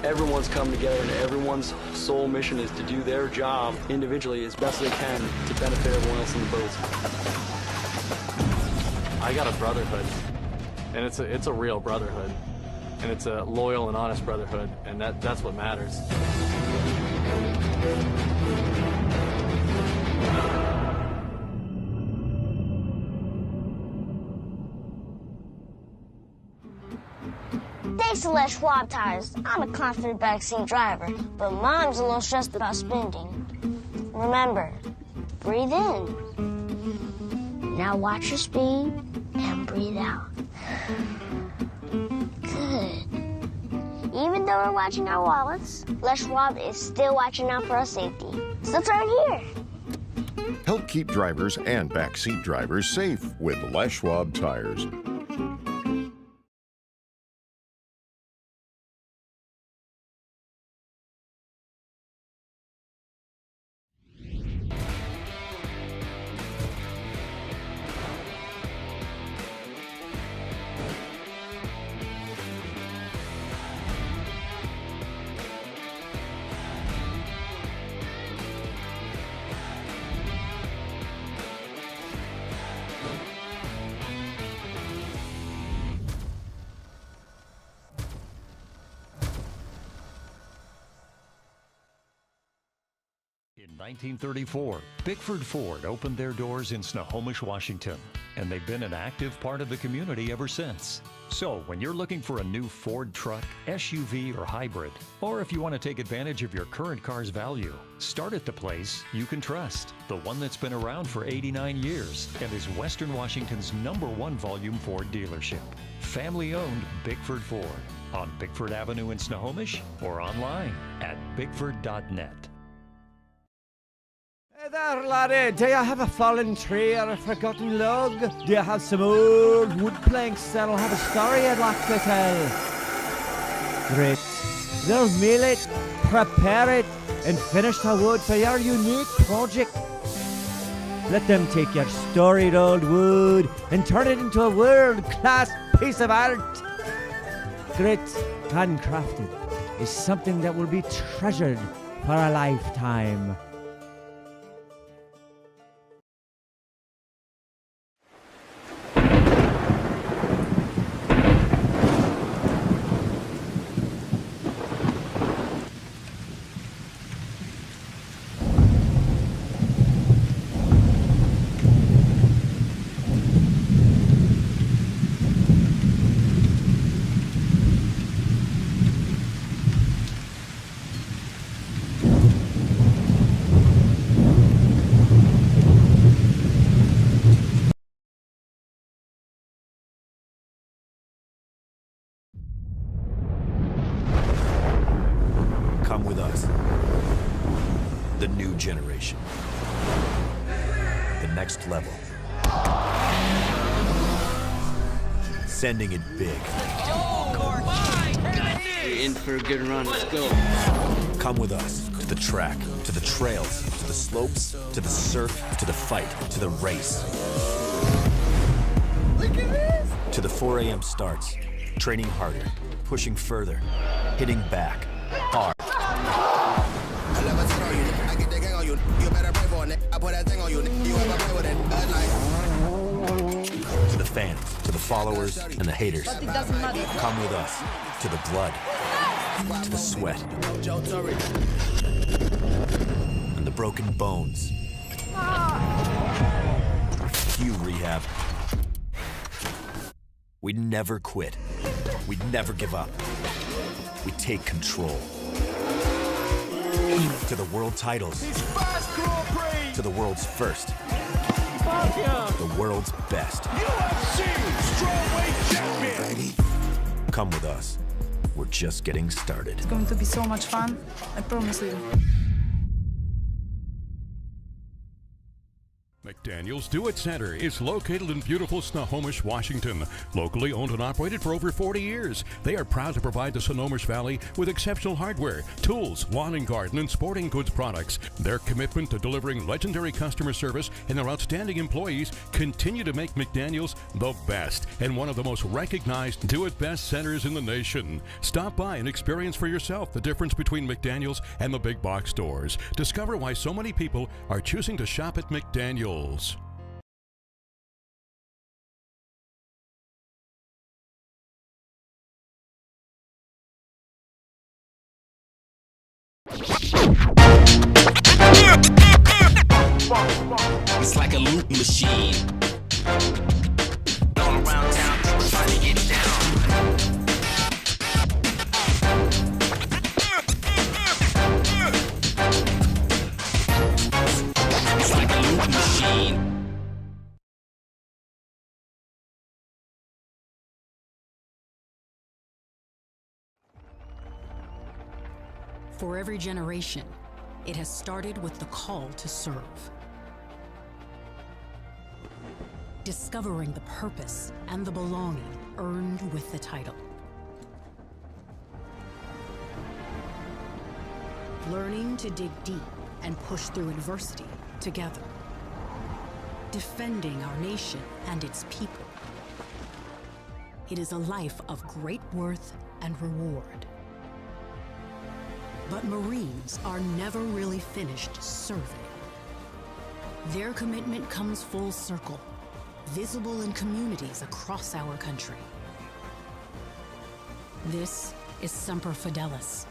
Speaker 15: Everyone's come together, and everyone's sole mission is to do their job individually as best they can to benefit everyone else in the boat.
Speaker 18: I got a brotherhood, and it's a real brotherhood, and it's a loyal and honest brotherhood, and that's what matters.
Speaker 4: Thanks to Les Schwab tires, I'm a confident backseat driver, but Mom's a little stressed about spending. Remember, breathe in. Now watch your speed and breathe out. Good. Even though we're watching our wallets, Les Schwab is still watching out for our safety. So turn here.
Speaker 5: Help keep drivers and backseat drivers safe with Les Schwab tires.
Speaker 11: In 1934, Bickford Ford opened their doors in Snohomish, Washington, and they've been an active part of the community ever since. So, when you're looking for a new Ford truck, SUV, or hybrid, or if you want to take advantage of your current car's value, start at the place you can trust. The one that's been around for 89 years and is Western Washington's #1 volume Ford dealership. Family-owned Bickford Ford on Bickford Avenue in Snohomish or online at bickford.net.
Speaker 6: Hey there, laddie. Do you have a fallen tree or a forgotten log? Do you have some old wood planks that'll have a story I'd like to tell? Great. They'll mill it, prepare it, and finish the wood for your unique project. Let them take your storied old wood and turn it into a world-class piece of art. Grit, handcrafted, is something that will be treasured for a lifetime.
Speaker 19: Come with us. The new generation. The next level. Sending it big.
Speaker 20: You're in for a good run. Let's go.
Speaker 19: Come with us to the track, to the trails, to the slopes, to the surf, to the fight, to the race.
Speaker 20: Look at this.
Speaker 19: To the 4 a.m. starts, training harder, pushing further, hitting back, hard. To the fans, to the followers, and the haters. Come with us to the blood, to the sweat, and the broken bones. You rehab. We never quit. We never give up. We take control. To the world titles. To the world's first. The world's best. Come with us. We're just getting started.
Speaker 21: It's going to be so much fun. I promise you.
Speaker 10: McDaniel's Do It Center is located in beautiful Snohomish, Washington. Locally owned and operated for over 40 years, they are proud to provide the Snohomish Valley with exceptional hardware, tools, lawn and garden, and sporting goods products. Their commitment to delivering legendary customer service and their outstanding employees continue to make McDaniel's the best and one of the most recognized Do It Best centers in the nation. Stop by and experience for yourself the difference between McDaniel's and the big box stores. Discover why so many people are choosing to shop at McDaniel's.
Speaker 22: It's like a loop machine. All around town, people trying to get down. It's like a loop machine.
Speaker 23: For every generation, it has started with the call to serve. Discovering the purpose and the belonging earned with the title. Learning to dig deep and push through adversity together. Defending our nation and its people. It is a life of great worth and reward. But Marines are never really finished serving. Their commitment comes full circle, visible in communities across our country. This is Semper Fidelis,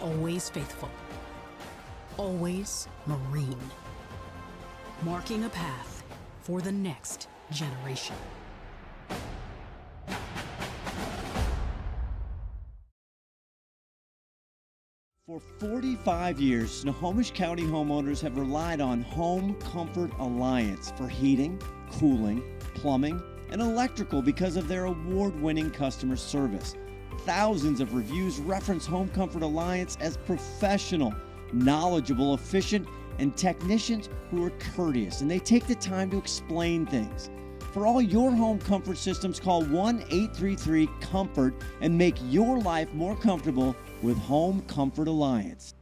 Speaker 23: always faithful, always Marine, marking a path for the next generation.
Speaker 6: For 45 years, Snohomish County homeowners have relied on Home Comfort Alliance for heating, cooling, plumbing, and electrical because of their award-winning customer service. Thousands of reviews reference Home Comfort Alliance as professional, knowledgeable, efficient, and technicians who are courteous, and they take the time to explain things. For all your home comfort systems, call 1-833-COMFORT and make your life more comfortable with Home Comfort Alliance.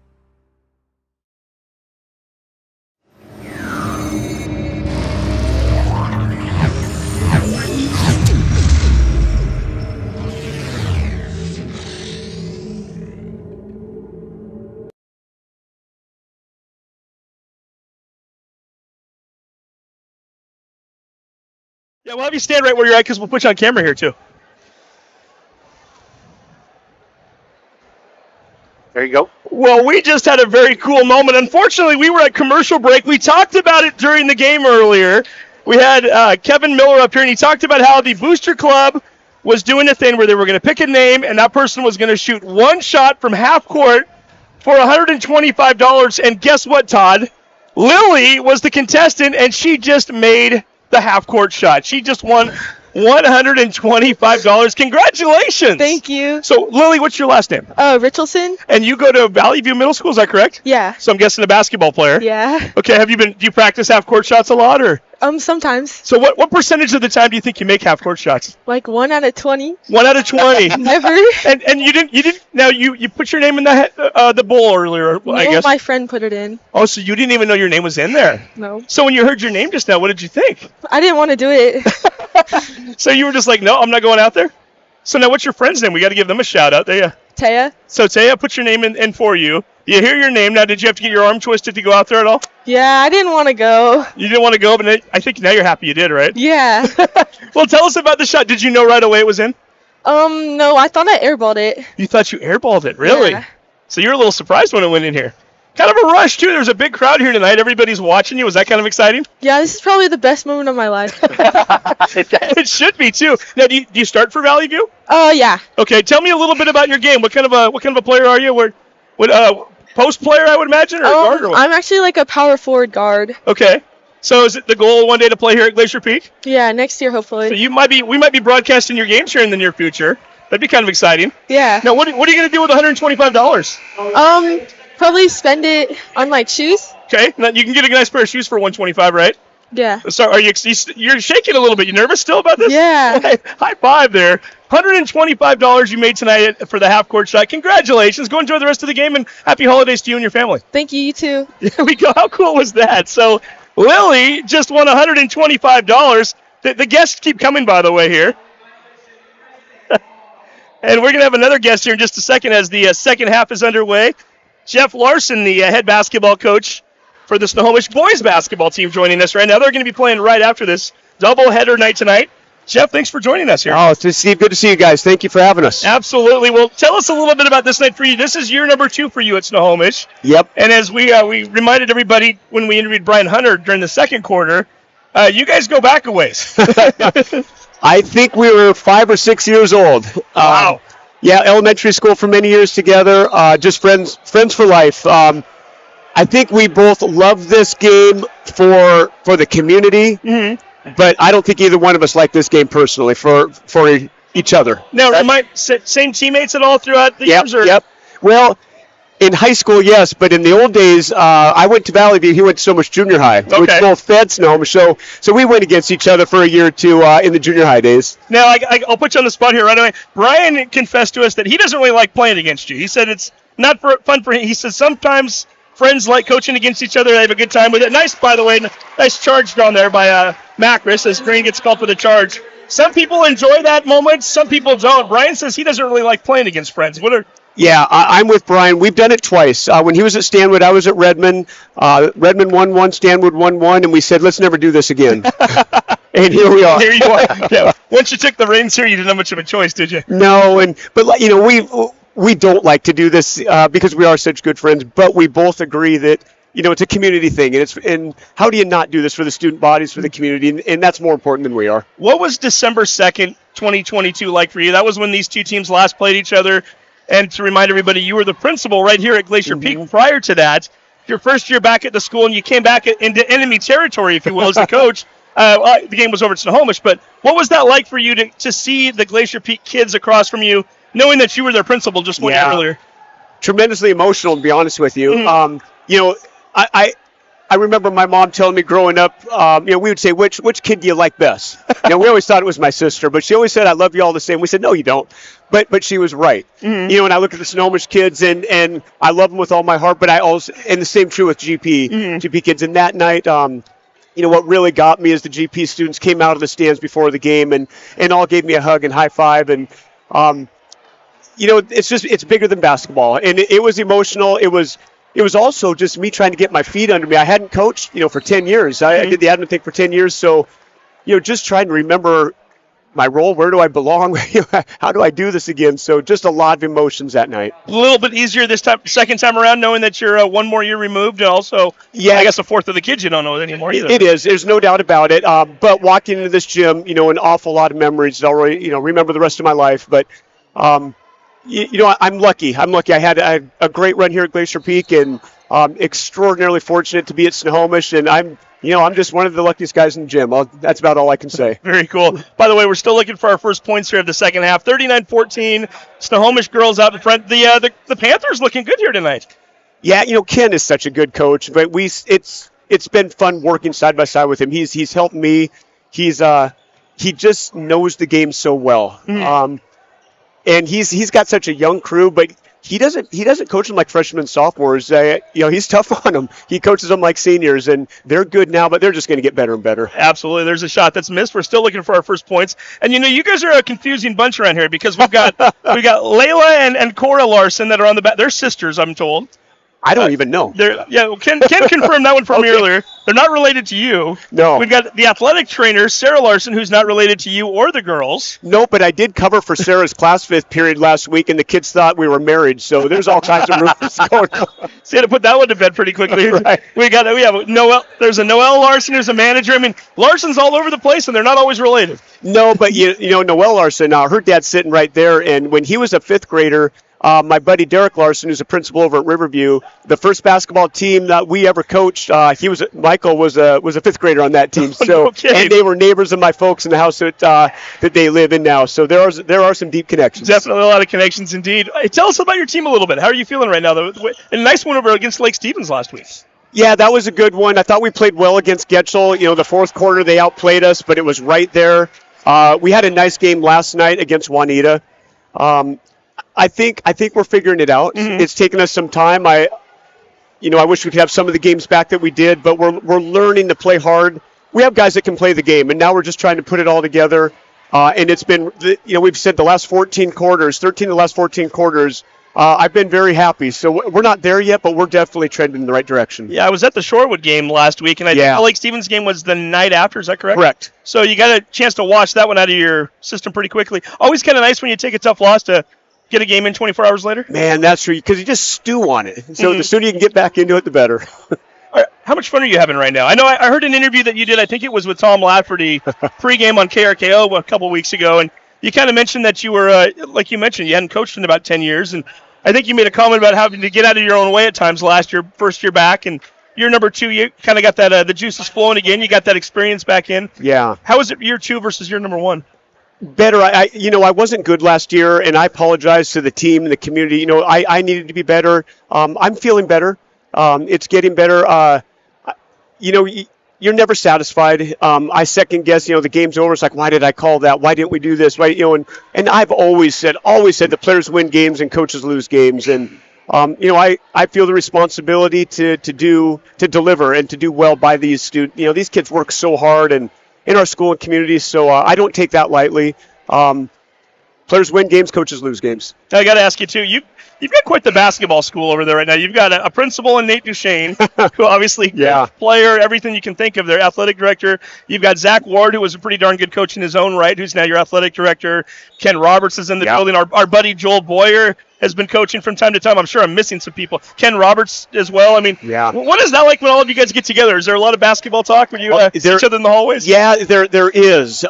Speaker 7: Yeah, we'll have you stand right where you're at because we'll put you on camera here too.
Speaker 8: There you go.
Speaker 7: Well, we just had a very cool moment. Unfortunately, we were at commercial break. We talked about it during the game earlier. We had Kevin Miller up here, and he talked about how the Booster Club was doing a thing where they were going to pick a name, and that person was going to shoot one shot from half court for $125. And guess what, Todd? Lily was the contestant, and she just made the half court shot. She just won $125. Congratulations.
Speaker 1: Thank you.
Speaker 7: So, Lily, what's your last name?
Speaker 1: Richardson.
Speaker 7: And you go to Valley View Middle School, is that correct?
Speaker 1: Yeah.
Speaker 7: So I'm guessing a basketball player.
Speaker 1: Yeah.
Speaker 7: Okay, do you practice half court shots a lot, or?
Speaker 1: Sometimes.
Speaker 7: So what percentage of the time do you think you make half court shots?
Speaker 1: Like 1 out of 20.
Speaker 7: 1 out of 20.
Speaker 1: Never.
Speaker 7: And you didn't. Now you put your name in the bowl earlier, I guess.
Speaker 1: My friend put it in.
Speaker 7: Oh, so you didn't even know your name was in there?
Speaker 1: No.
Speaker 7: So when you heard your name just now, what did you think?
Speaker 1: I didn't want to do it.
Speaker 7: So you were just like, no, I'm not going out there? So now what's your friend's name? We got to give them a shout out. There.
Speaker 1: Taya.
Speaker 7: So Taya, put your name in for you. You hear your name now. Did you have to get your arm twisted to go out there at all?
Speaker 1: Yeah, I didn't want to go.
Speaker 7: You didn't want to go, but I think now you're happy you did, right?
Speaker 1: Yeah.
Speaker 7: Well, tell us about the shot. Did you know right away it was in?
Speaker 1: No, I thought I airballed it.
Speaker 7: You thought you airballed it, really?
Speaker 1: Yeah.
Speaker 7: So you're a little surprised when it went in here. Kind of a rush, too. There's a big crowd here tonight. Everybody's watching you. Was that kind of exciting?
Speaker 1: Yeah, this is probably the best moment of my life.
Speaker 7: It should be, too. Now, do you start for Valley View?
Speaker 1: Yeah.
Speaker 7: Okay, tell me a little bit about your game. What kind of a player are you? What post player, I would imagine, or guard? Or what?
Speaker 1: I'm actually like a power forward guard.
Speaker 7: Okay. So is it the goal one day to play here at Glacier Peak?
Speaker 1: Yeah, next year hopefully.
Speaker 7: So we might be broadcasting your games here in the near future. That'd be kind of exciting.
Speaker 1: Yeah.
Speaker 7: Now, what are you going to do with $125?
Speaker 1: Probably spend it on like shoes.
Speaker 7: Okay. Now you can get a nice pair of shoes for $125, right?
Speaker 1: Yeah.
Speaker 7: So you're shaking a little bit. You nervous still about this?
Speaker 1: Yeah.
Speaker 7: High five there. $125 you made tonight for the half court shot. Congratulations. Go enjoy the rest of the game, and happy holidays to you and your family.
Speaker 1: Thank you. You too.
Speaker 7: There we go. How cool was that? So Lily just won $125. The guests keep coming, by the way, here. And we're going to have another guest here in just a second as the second half is underway. Jeff Larson, the head basketball coach for the Snohomish boys basketball team, joining us right now. They're going to be playing right after this doubleheader night tonight. Jeff, thanks for joining us here.
Speaker 2: Oh, Steve, good to see you guys. Thank you for having us.
Speaker 7: Absolutely. Well, tell us a little bit about this night for you. This is year number 2 for you at Snohomish.
Speaker 2: Yep.
Speaker 7: And as we reminded everybody when we interviewed Brian Hunter during the second quarter, you guys go back a ways.
Speaker 2: I think we were 5 or 6 years old.
Speaker 7: Wow.
Speaker 2: Yeah, elementary school for many years together, just friends for life. I think we both love this game for the community, but I don't think either one of us like this game personally for each other.
Speaker 7: Now, same teammates at all throughout the years? Or?
Speaker 2: Yep. Well, in high school, yes, but in the old days, I went to Valley View. He went to Snohomish Junior High, which both fed Snohomish. So we went against each other for a year or two in the junior high days.
Speaker 7: Now, I'll put you on the spot here right away. Brian confessed to us that he doesn't really like playing against you. He said it's not fun for him. He says sometimes friends like coaching against each other. They have a good time with it. Nice, by the way, nice charge drawn there by Macris as Green gets called for the charge. Some people enjoy that moment. Some people don't. Brian says he doesn't really like playing against friends.
Speaker 2: Yeah, I'm with Brian. We've done it twice. When he was at Stanwood, I was at Redmond. Redmond won 1, Stanwood won 1, and we said, let's never do this again. And here we are.
Speaker 7: Here you are. Yeah. Once you took the reins here, you didn't have much of a choice, did you?
Speaker 2: No, but you know, we don't like to do this because we are such good friends. But we both agree that it's a community thing, and how do you not do this for the student bodies, for the community, and that's more important than we are.
Speaker 7: What was December 2nd, 2022 like for you? That was when these two teams last played each other. And to remind everybody, you were the principal right here at Glacier Peak prior to that. Your first year back at the school, and you came back into enemy territory, if you will, as a coach. The game was over at Snohomish, but what was that like for you to see the Glacier Peak kids across from you, knowing that you were their principal just 1 year earlier?
Speaker 2: Tremendously emotional, to be honest with you. You know, I remember my mom telling me growing up, you know, we would say, which kid do you like best? You know, we always thought it was my sister, but she always said, I love you all the same. We said, no, you don't. But she was right. You know, and I look at the Snohomish kids, and I love them with all my heart, but I also, and the same true with GP kids. And that night, you know, what really got me is the GP students came out of the stands before the game and all gave me a hug and high five. And, you know, it's bigger than basketball. And it was emotional. It was also just me trying to get my feet under me. I hadn't coached, you know, for 10 years. I did the admin thing for 10 years. So, you know, just trying to remember my role. Where do I belong? How do I do this again? So just a lot of emotions that night.
Speaker 7: A little bit easier this time, second time around, knowing that you're one more year removed, and also, I guess, a fourth of the kids you don't know anymore either.
Speaker 2: It is. There's no doubt about it. But walking into this gym, you know, an awful lot of memories that I'll really, you know, remember the rest of my life. But, you know, I'm lucky. I had a great run here at Glacier Peak, and extraordinarily fortunate to be at Snohomish, and I'm just one of the luckiest guys in the gym. That's about all I can say.
Speaker 7: Very cool. By the way, we're still looking for our first points here of the second half. 39-14, Snohomish girls out in front. The Panthers looking good here tonight.
Speaker 2: Yeah, you know, Ken is such a good coach, but it's been fun working side by side with him. He's helped me. He just knows the game so well. And he's got such a young crew, but he doesn't coach them like freshmen and sophomores. You know, he's tough on them. He coaches them like seniors, and they're good now, but they're just going to get better and better.
Speaker 7: Absolutely. There's a shot that's missed. We're still looking for our first points. And, you know, you guys are a confusing bunch around here because we got Layla and Cora Larson that are on the back. They're sisters, I'm told.
Speaker 2: I don't even know.
Speaker 7: Ken confirmed that one for me earlier. They're not related to you.
Speaker 2: No.
Speaker 7: We've got the athletic trainer, Sarah Larson, who's not related to you or the girls.
Speaker 2: No, but I did cover for Sarah's class fifth period last week, and the kids thought we were married, so there's all kinds of rumors going on.
Speaker 7: So you had to put that one to bed pretty quickly.
Speaker 2: Right.
Speaker 7: We have Noelle. There's a Noelle Larson who's a manager. I mean, Larson's all over the place, and they're not always related.
Speaker 2: No, but you know, Noelle Larson, her dad's sitting right there, and when he was a fifth grader, my buddy Derek Larson, who's a principal over at Riverview, the first basketball team that we ever coached, Michael was a fifth grader on that team. So, and they were neighbors of my folks in the house that they live in now. So there are some deep connections.
Speaker 7: Definitely a lot of connections indeed. Hey, tell us about your team a little bit. How are you feeling right now? A nice one over against Lake Stevens last week.
Speaker 2: Yeah, that was a good one. I thought we played well against Getchell. You know, the fourth quarter they outplayed us, but it was right there. We had a nice game last night against Juanita. I think we're figuring it out. It's taken us some time. I wish we could have some of the games back that we did, but we're learning to play hard. We have guys that can play the game, and now we're just trying to put it all together. And it's been, we've said the last 13 of the last 14 quarters, I've been very happy. So we're not there yet, but we're definitely trending in the right direction.
Speaker 7: Yeah, I was at the Shorewood game last week, and I think the Lake Stevens game was the night after. Is that correct?
Speaker 2: Correct.
Speaker 7: So you got a chance to wash that one out of your system pretty quickly. Always kind of nice when you take a tough loss to get a game in 24 hours later?
Speaker 2: Man, that's true, because you just stew on it. So the sooner you can get back into it, the better.
Speaker 7: How much fun are you having right now? I know I heard an interview that you did, I think it was with Tom Lafferty, pregame on KRKO a couple weeks ago, and you kind of mentioned that you were, like you mentioned, you hadn't coached in about 10 years, and I think you made a comment about having to get out of your own way at times last year, first year back, and year number 2, you kind of got that the juices flowing again. You got that experience back in.
Speaker 2: Yeah.
Speaker 7: How was it year 2 versus year number 1?
Speaker 2: Better. I wasn't good last year, and I apologize to the team and the community. You know, I needed to be better. I'm feeling better. It's getting better. You're never satisfied. I second guess. You know, the game's over. It's like, why did I call that? Why didn't we do this? Right? You know, and I've always said that players win games and coaches lose games, and I feel the responsibility to deliver and to do well by these students. You know, these kids work so hard and in our school and community, so I don't take that lightly. Players win games, coaches lose games.
Speaker 7: I got to ask you, too, you've got quite the basketball school over there right now. You've got a principal in Nate Duchesne, who obviously player, everything you can think of, their athletic director. You've got Zach Ward, who was a pretty darn good coach in his own right, who's now your athletic director. Ken Roberts is in the building. Our buddy Joel Boyer has been coaching from time to time. I'm sure I'm missing some people. Ken Roberts as well. I mean, what is that like when all of you guys get together? Is there a lot of basketball talk when you see each other in the hallways?
Speaker 2: Yeah, there is.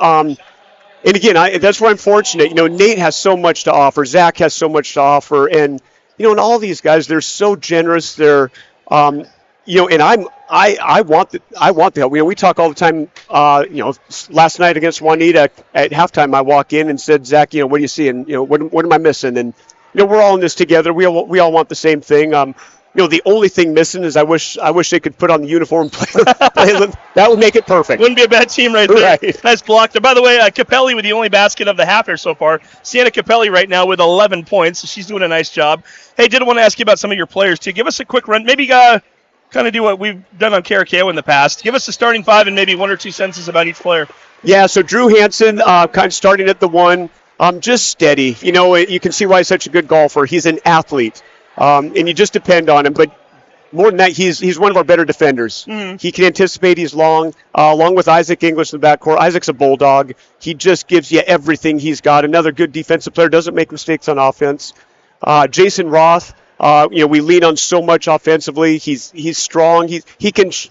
Speaker 2: And again, that's where I'm fortunate. You know, Nate has so much to offer. Zach has so much to offer, and you know, and all these guys, they're so generous. They're, you know, and I want the help. You know, we talk all the time. You know, last night against Juanita at halftime, I walk in and said, Zach, you know, what do you see? And you know, what am I missing? And you know, we're all in this together. We all want the same thing. You know, the only thing missing is I wish they could put on the uniform and play. That would make it perfect.
Speaker 7: Wouldn't be a bad team right there.
Speaker 2: Right.
Speaker 7: Nice block there. By the way, Capelli with the only basket of the half here so far. Sienna Capelli right now with 11 points. She's doing a nice job. Hey, did want to ask you about some of your players too. Give us a quick run. Maybe kind of do what we've done on KRKO in the past. Give us the starting five and maybe one or two sentences about each player.
Speaker 2: Yeah, so Drew Hansen, kind of starting at the one, just steady. You know, you can see why he's such a good golfer. He's an athlete, and you just depend on him. But more than that, he's one of our better defenders.
Speaker 7: Mm-hmm.
Speaker 2: He can anticipate. He's long, along with Isaac English in the backcourt. Isaac's a bulldog. He just gives you everything he's got. Another good defensive player, doesn't make mistakes on offense. Jason Roth, you know, we lean on so much offensively. He's strong. He's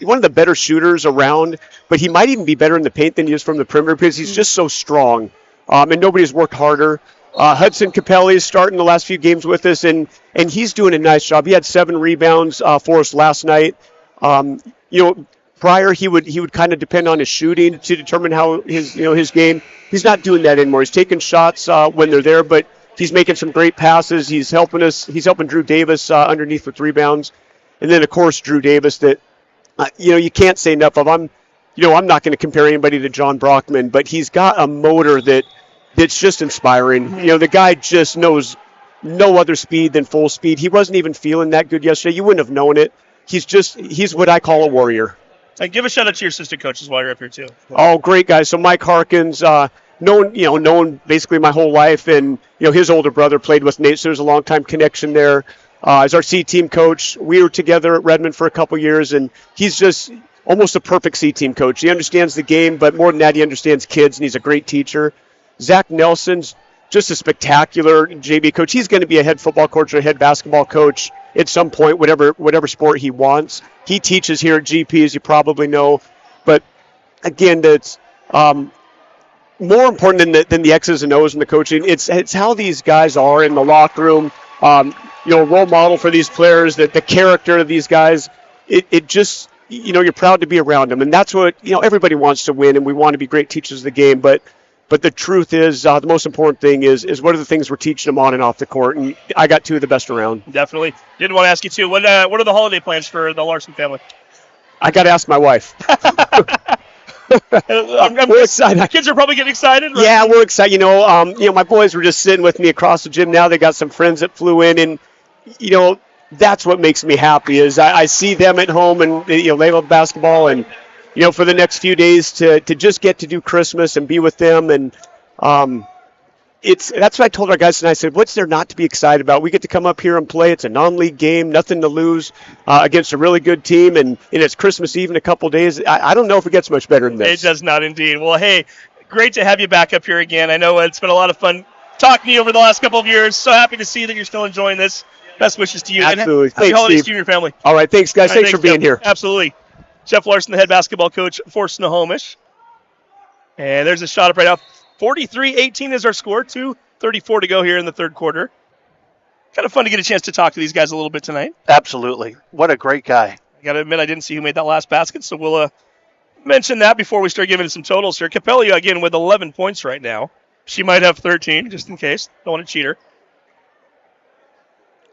Speaker 2: one of the better shooters around, but he might even be better in the paint than he is from the perimeter because he's just so strong. And nobody's worked harder. Hudson Capelli is starting the last few games with us, and he's doing a nice job. He had 7 rebounds for us last night. You know, prior he would kind of depend on his shooting to determine how his game. He's not doing that anymore. He's taking shots when they're there, but he's making some great passes. He's helping us. He's helping Drew Davis underneath with rebounds, and then of course Drew Davis that you know, you can't say enough of. I'm not going to compare anybody to John Brockman, but he's got a motor that's just inspiring. You know, the guy just knows no other speed than full speed. He wasn't even feeling that good yesterday. You wouldn't have known it. He's what I call a warrior.
Speaker 7: And give a shout out to your assistant coaches while you're up here too.
Speaker 2: Oh, great guys. So Mike Harkins, known basically my whole life, and you know, his older brother played with Nate, so there's a long time connection there. As our C team coach, we were together at Redmond for a couple years, and he's just almost a perfect C team coach. He understands the game, but more than that, he understands kids, and he's a great teacher. Zach Nelson's just a spectacular JV coach. He's going to be a head football coach or a head basketball coach at some point, whatever sport he wants. He teaches here at GP, as you probably know. But again, that's more important than the X's and O's in the coaching. It's how these guys are in the locker room. You know, role model for these players, that the character of these guys. It just, you know, you're proud to be around them, and that's what, you know, everybody wants to win, and we want to be great teachers of the game, but the truth is, the most important thing is what are the things we're teaching them on and off the court, and I got 2 of the best around.
Speaker 7: Definitely. Did want to ask you too, what are the holiday plans for the Larson family?
Speaker 2: I got to ask my wife. We're excited.
Speaker 7: Kids are probably getting excited, right?
Speaker 2: Yeah, we're excited. You know, my boys were just sitting with me across the gym now. They got some friends that flew in, and you know, that's what makes me happy is I see them at home, and you know, they love basketball, and you know, for the next few days to just get to do Christmas and be with them. And that's what I told our guys tonight. I said, what's there not to be excited about? We get to come up here and play. It's a non-league game, nothing to lose against a really good team, and it's Christmas Eve in a couple days. I don't know if it gets much better than this.
Speaker 7: It does not indeed. Well, hey, great to have you back up here again. I know it's been a lot of fun talking to you over the last couple of years. So happy to see that you're still enjoying this. Best wishes to you.
Speaker 2: Absolutely.
Speaker 7: And happy holidays to you and your family.
Speaker 2: All right, thanks, guys. Thanks for being
Speaker 7: Jeff.
Speaker 2: here.
Speaker 7: Absolutely. Jeff Larson, the head basketball coach for Snohomish. And there's a shot up right now. 43-18 is our score. 2:34 to go here in the third quarter. Kind of fun to get a chance to talk to these guys a little bit tonight.
Speaker 8: Absolutely. What a great guy.
Speaker 7: I got to admit, I didn't see who made that last basket, so we'll mention that before we start giving some totals here. Capelli, again, with 11 points right now. She might have 13, just in case. Don't want to cheat her.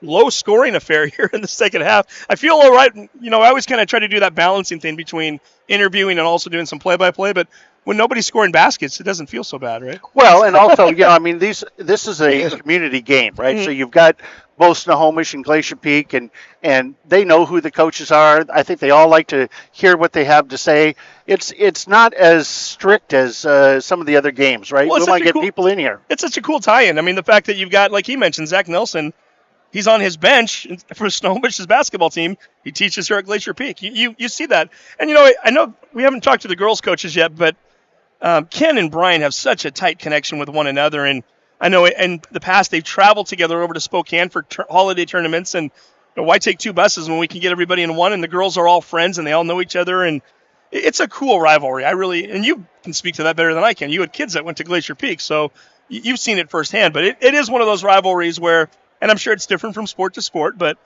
Speaker 7: Low scoring affair here in the second half. I feel all right. You know, I always kind of try to do that balancing thing between interviewing and also doing some play-by-play, but when nobody's scoring baskets, it doesn't feel so bad, right?
Speaker 8: Well, and also, you know, I mean, this is a community game, right?
Speaker 7: Mm-hmm.
Speaker 8: So you've got both Snohomish and Glacier Peak, and they know who the coaches are. I think they all like to hear what they have to say. It's not as strict as some of the other games, right?
Speaker 7: Well,
Speaker 8: we want to get people in here.
Speaker 7: It's such a cool tie-in. I mean, the fact that you've got, like he mentioned, Zach Nelson, he's on his bench for Snohomish's basketball team. He teaches here at Glacier Peak. You see that. And, you know, I know we haven't talked to the girls' coaches yet, but Ken and Brian have such a tight connection with one another. And I know in the past they've traveled together over to Spokane for holiday tournaments. And you know, why take 2 buses when we can get everybody in one? And the girls are all friends and they all know each other. And it's a cool rivalry. And you can speak to that better than I can. You had kids that went to Glacier Peak, so you've seen it firsthand. But it is one of those rivalries where, and I'm sure it's different from sport to sport, but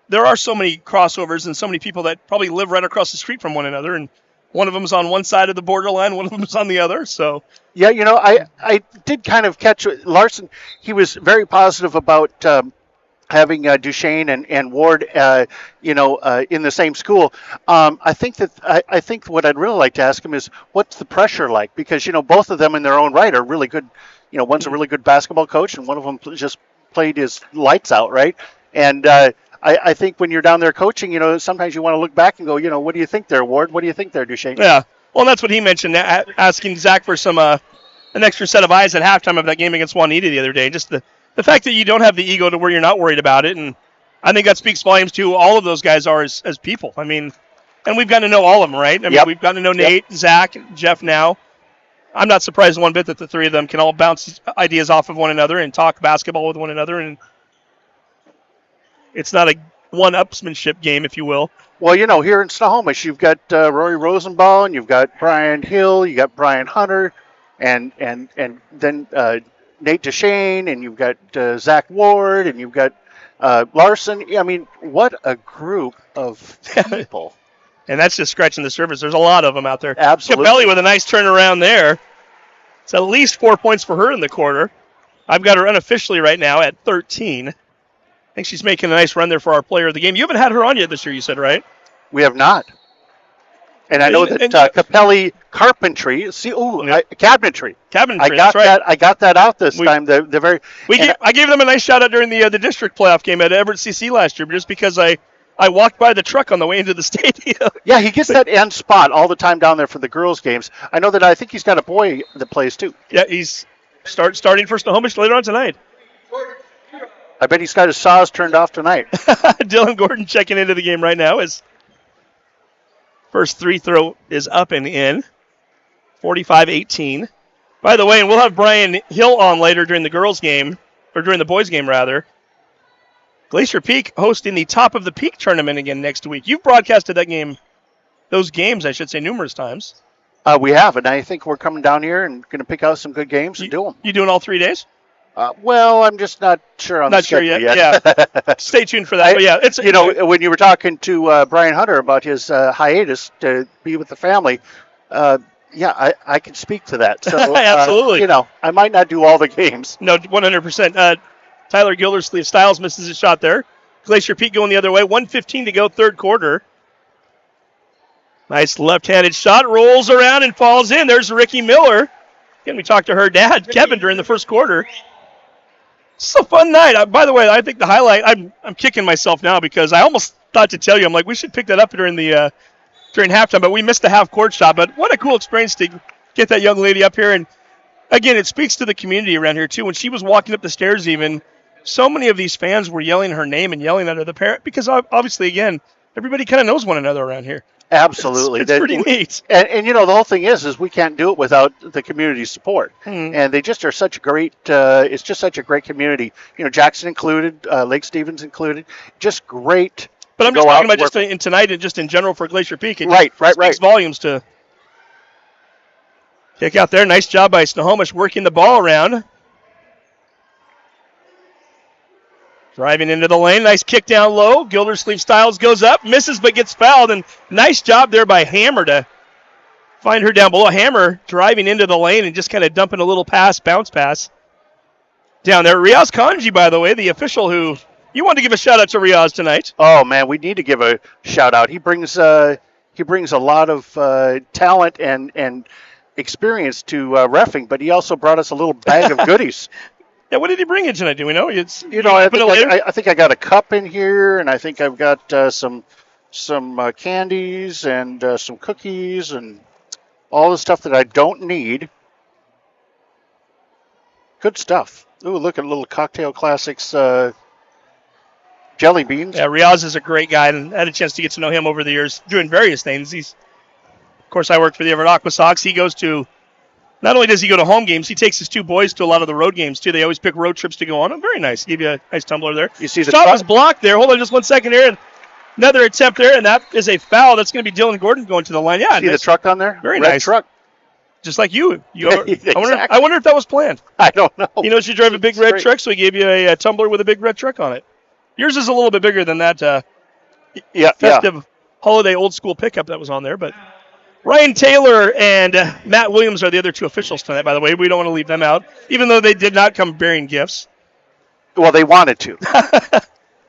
Speaker 7: there are so many crossovers and so many people that probably live right across the street from one another, and one of them is on one side of the borderline, one of them is on the other. So
Speaker 8: yeah, I did kind of catch Larson. He was very positive about having Duchesne and Ward, in the same school. I think what I'd really like to ask him is, what's the pressure like? Because both of them in their own right are really good. One's a really good basketball coach, and one of them just played his lights out, right? And I think when you're down there coaching, sometimes you want to look back and go, what do you think there, Ward? What do you think there, Duchesne?
Speaker 7: Yeah, well, that's what he mentioned, asking Zach for some an extra set of eyes at halftime of that game against Juanita the other day. Just the fact that you don't have the ego to where you're not worried about it, and I think that speaks volumes to who all of those guys are as people. I mean, and we've gotten to know all of them, right? I mean, we've gotten to know Nate, Zach, Jeff now. I'm not surprised one bit that the three of them can all bounce ideas off of one another and talk basketball with one another, and it's not a one-upsmanship game, if you will.
Speaker 8: Well, here in Snohomish, you've got Rory Rosenbaum, you've got Brian Hill, you got Brian Hunter, and then Nate Duchesne, and you've got Zach Ward, and you've got Larson. I mean, what a group of people.
Speaker 7: And that's just scratching the surface. There's a lot of them out there.
Speaker 8: Absolutely.
Speaker 7: Capelli with a nice turnaround there. It's at least 4 points for her in the quarter. I've got her unofficially right now at 13. I think she's making a nice run there for our player of the game. You haven't had her on yet this year, you said, right?
Speaker 8: We have not. And I know that Capelli Carpentry, cabinetry.
Speaker 7: Cabinetry,
Speaker 8: I got that out this time.
Speaker 7: I gave them a nice shout out during the district playoff game at Everett CC last year, just because I walked by the truck on the way into the stadium.
Speaker 8: Yeah, he gets that end spot all the time down there for the girls' games. I know that I think he's got a boy that plays too.
Speaker 7: Yeah, he's starting for Snohomish later on tonight.
Speaker 8: I bet he's got his saws turned off tonight.
Speaker 7: Dylan Gordon checking into the game right now. His first free throw is up and in. 45-18. By the way, and we'll have Brian Hill on later during the girls' game, or during the boys' game, rather. Glacier Peak hosting the Top of the Peak tournament again next week. You've broadcasted those games, I should say, numerous times.
Speaker 8: We have, and I think we're coming down here and going to pick out some good games and do them.
Speaker 7: You doing all 3 days?
Speaker 8: Well, I'm just not sure on
Speaker 7: the schedule yet. Yeah. Stay tuned for that. But yeah, it's
Speaker 8: when you were talking to Brian Hunter about his hiatus to be with the family, I can speak to that. So
Speaker 7: absolutely.
Speaker 8: I might not do all the games.
Speaker 7: No, 100%. Tyler Gildersleeve Styles misses a shot there. Glacier Peak going the other way. 1:15 to go, third quarter. Nice left-handed shot, rolls around and falls in. There's Ricky Miller. Again, we talked to her dad, Kevin, during the first quarter. It's a fun night. By the way, I think the highlight, I'm kicking myself now because I almost thought to tell you, I'm like, we should pick that up during halftime, but we missed the half-court shot. But what a cool experience to get that young lady up here. And, again, it speaks to the community around here, too. When she was walking up the stairs even, so many of these fans were yelling her name and yelling at her, the parent, because obviously, again, everybody kind of knows one another around here.
Speaker 8: Absolutely.
Speaker 7: It's pretty neat.
Speaker 8: And the whole thing is we can't do it without the community support. And they just are such a great, it's just such a great community. Jackson included, Lake Stevens included, just great.
Speaker 7: But I'm just talking about just tonight and just in general for Glacier Peak.
Speaker 8: Right.
Speaker 7: Speaks volumes to kick out there. Nice job by Snohomish working the ball around. Driving into the lane. Nice kick down low. Gildersleeve Styles goes up, misses but gets fouled. And nice job there by Hammer to find her down below. Hammer driving into the lane and just kind of dumping a little bounce pass down there. Riaz Kanji, by the way, the official who you wanted to give a shout out to Riaz tonight.
Speaker 8: Oh, man, we need to give a shout out. He brings a lot of talent and experience to reffing, but he also brought us a little bag of goodies.
Speaker 7: Yeah, what did he bring in tonight? Do we know?
Speaker 8: I think I got a cup in here, and I think I've got some candies and some cookies and all the stuff that I don't need. Good stuff. Ooh, look at little Cocktail Classics jelly beans.
Speaker 7: Yeah, Riaz is a great guy, and I had a chance to get to know him over the years doing various things. Of course, I worked for the Everett Aqua Sox. He goes to Not only does he go to home games, he takes his two boys to a lot of the road games, too. They always pick road trips to go on. Very nice. Give you a nice tumbler there.
Speaker 8: You see the
Speaker 7: shot was blocked there. Hold on just 1 second here. Another attempt there, and that is a foul. That's going to be Dylan Gordon going to the line. Yeah,
Speaker 8: See the truck on there?
Speaker 7: Very
Speaker 8: Red
Speaker 7: nice.
Speaker 8: truck.
Speaker 7: Just like you.
Speaker 8: Exactly.
Speaker 7: I wonder if that was planned.
Speaker 8: I don't know.
Speaker 7: You know, she drove a big red truck, so he gave you a tumbler with a big red truck on it. Yours is a little bit bigger than that festive holiday old school pickup that was on there. But Ryan Taylor and Matt Williams are the other two officials tonight, by the way. We don't want to leave them out, even though they did not come bearing gifts.
Speaker 8: Well, they wanted to.